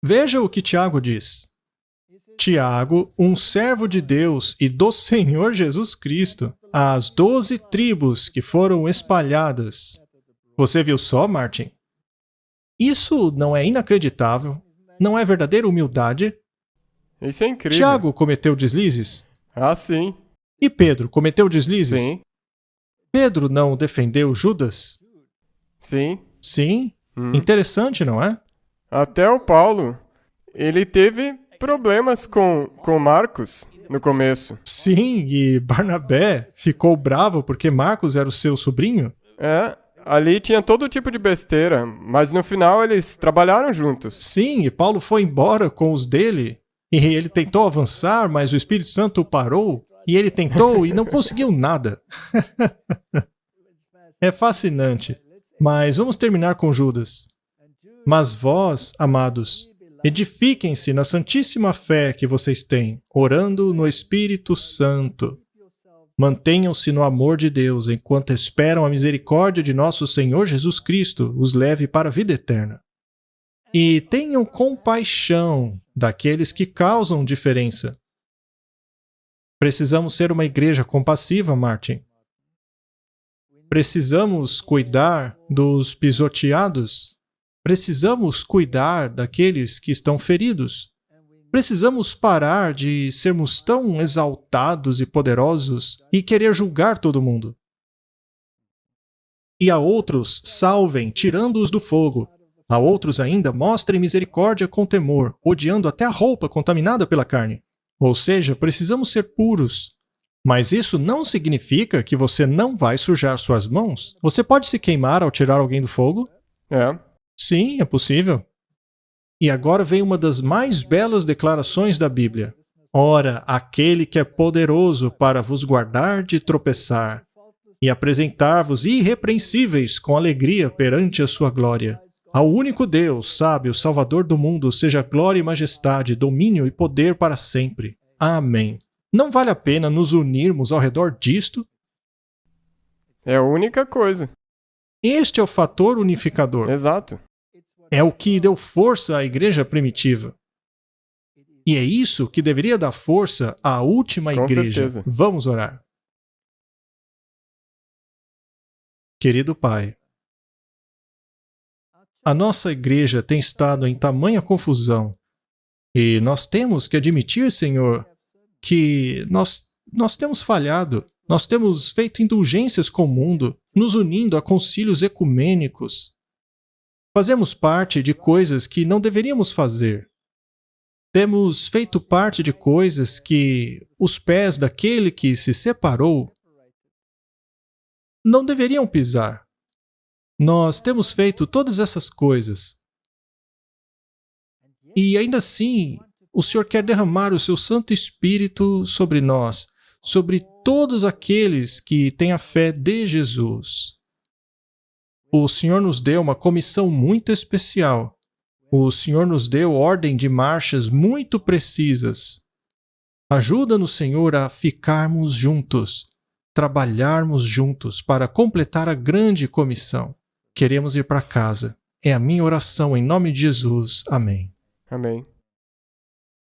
Veja o que Tiago diz. Tiago, um servo de Deus e do Senhor Jesus Cristo, às 12 tribos que foram espalhadas. Você viu só, Martin? Isso não é inacreditável? Não é verdadeira humildade? Isso é incrível. Tiago cometeu deslizes? Ah, sim. E Pedro cometeu deslizes? Sim. Pedro não defendeu Judas? Sim. Sim. Interessante, não é? Até o Paulo, ele teve problemas com Marcos. no começo. Sim, e Barnabé ficou bravo porque Marcos era o seu sobrinho. Ali tinha todo tipo de besteira, mas no final eles trabalharam juntos. Sim, e Paulo foi embora com os dele, e ele tentou avançar, mas o Espírito Santo o parou, e ele tentou e não conseguiu nada. É fascinante. Mas vamos terminar com Judas. Mas vós, amados, edifiquem-se na santíssima fé que vocês têm, orando no Espírito Santo. Mantenham-se no amor de Deus, enquanto esperam a misericórdia de nosso Senhor Jesus Cristo os leve para a vida eterna. E tenham compaixão daqueles que causam diferença. Precisamos ser uma igreja compassiva, Martin. Precisamos cuidar dos pisoteados. Precisamos cuidar daqueles que estão feridos. Precisamos parar de sermos tão exaltados e poderosos e querer julgar todo mundo. E a outros salvem, tirando-os do fogo. A outros ainda mostrem misericórdia com temor, odiando até a roupa contaminada pela carne. Ou seja, precisamos ser puros. Mas isso não significa que você não vai sujar suas mãos. Você pode se queimar ao tirar alguém do fogo? Sim, é possível. E agora vem uma das mais belas declarações da Bíblia. Ora, aquele que é poderoso para vos guardar de tropeçar e apresentar-vos irrepreensíveis com alegria perante a sua glória. Ao único Deus, sábio, Salvador do mundo, seja glória e majestade, domínio e poder para sempre. Amém. Não vale a pena nos unirmos ao redor disto? É a única coisa. Este é o fator unificador. Exato. É o que deu força à igreja primitiva. E é isso que deveria dar força à última igreja. Certeza. Vamos orar. Querido Pai, a nossa igreja tem estado em tamanha confusão e nós temos que admitir, Senhor, que nós temos falhado, nós temos feito indulgências com o mundo, nos unindo a concílios ecumênicos. Fazemos parte de coisas que não deveríamos fazer. Temos feito parte de coisas que os pés daquele que se separou não deveriam pisar. Nós temos feito todas essas coisas. E ainda assim, o Senhor quer derramar o seu Santo Espírito sobre nós, sobre todos aqueles que têm a fé de Jesus. O Senhor nos deu uma comissão muito especial. O Senhor nos deu ordem de marchas muito precisas. Ajuda-nos, Senhor, a ficarmos juntos, trabalharmos juntos para completar a grande comissão. Queremos ir para casa. É a minha oração em nome de Jesus. Amém. Amém.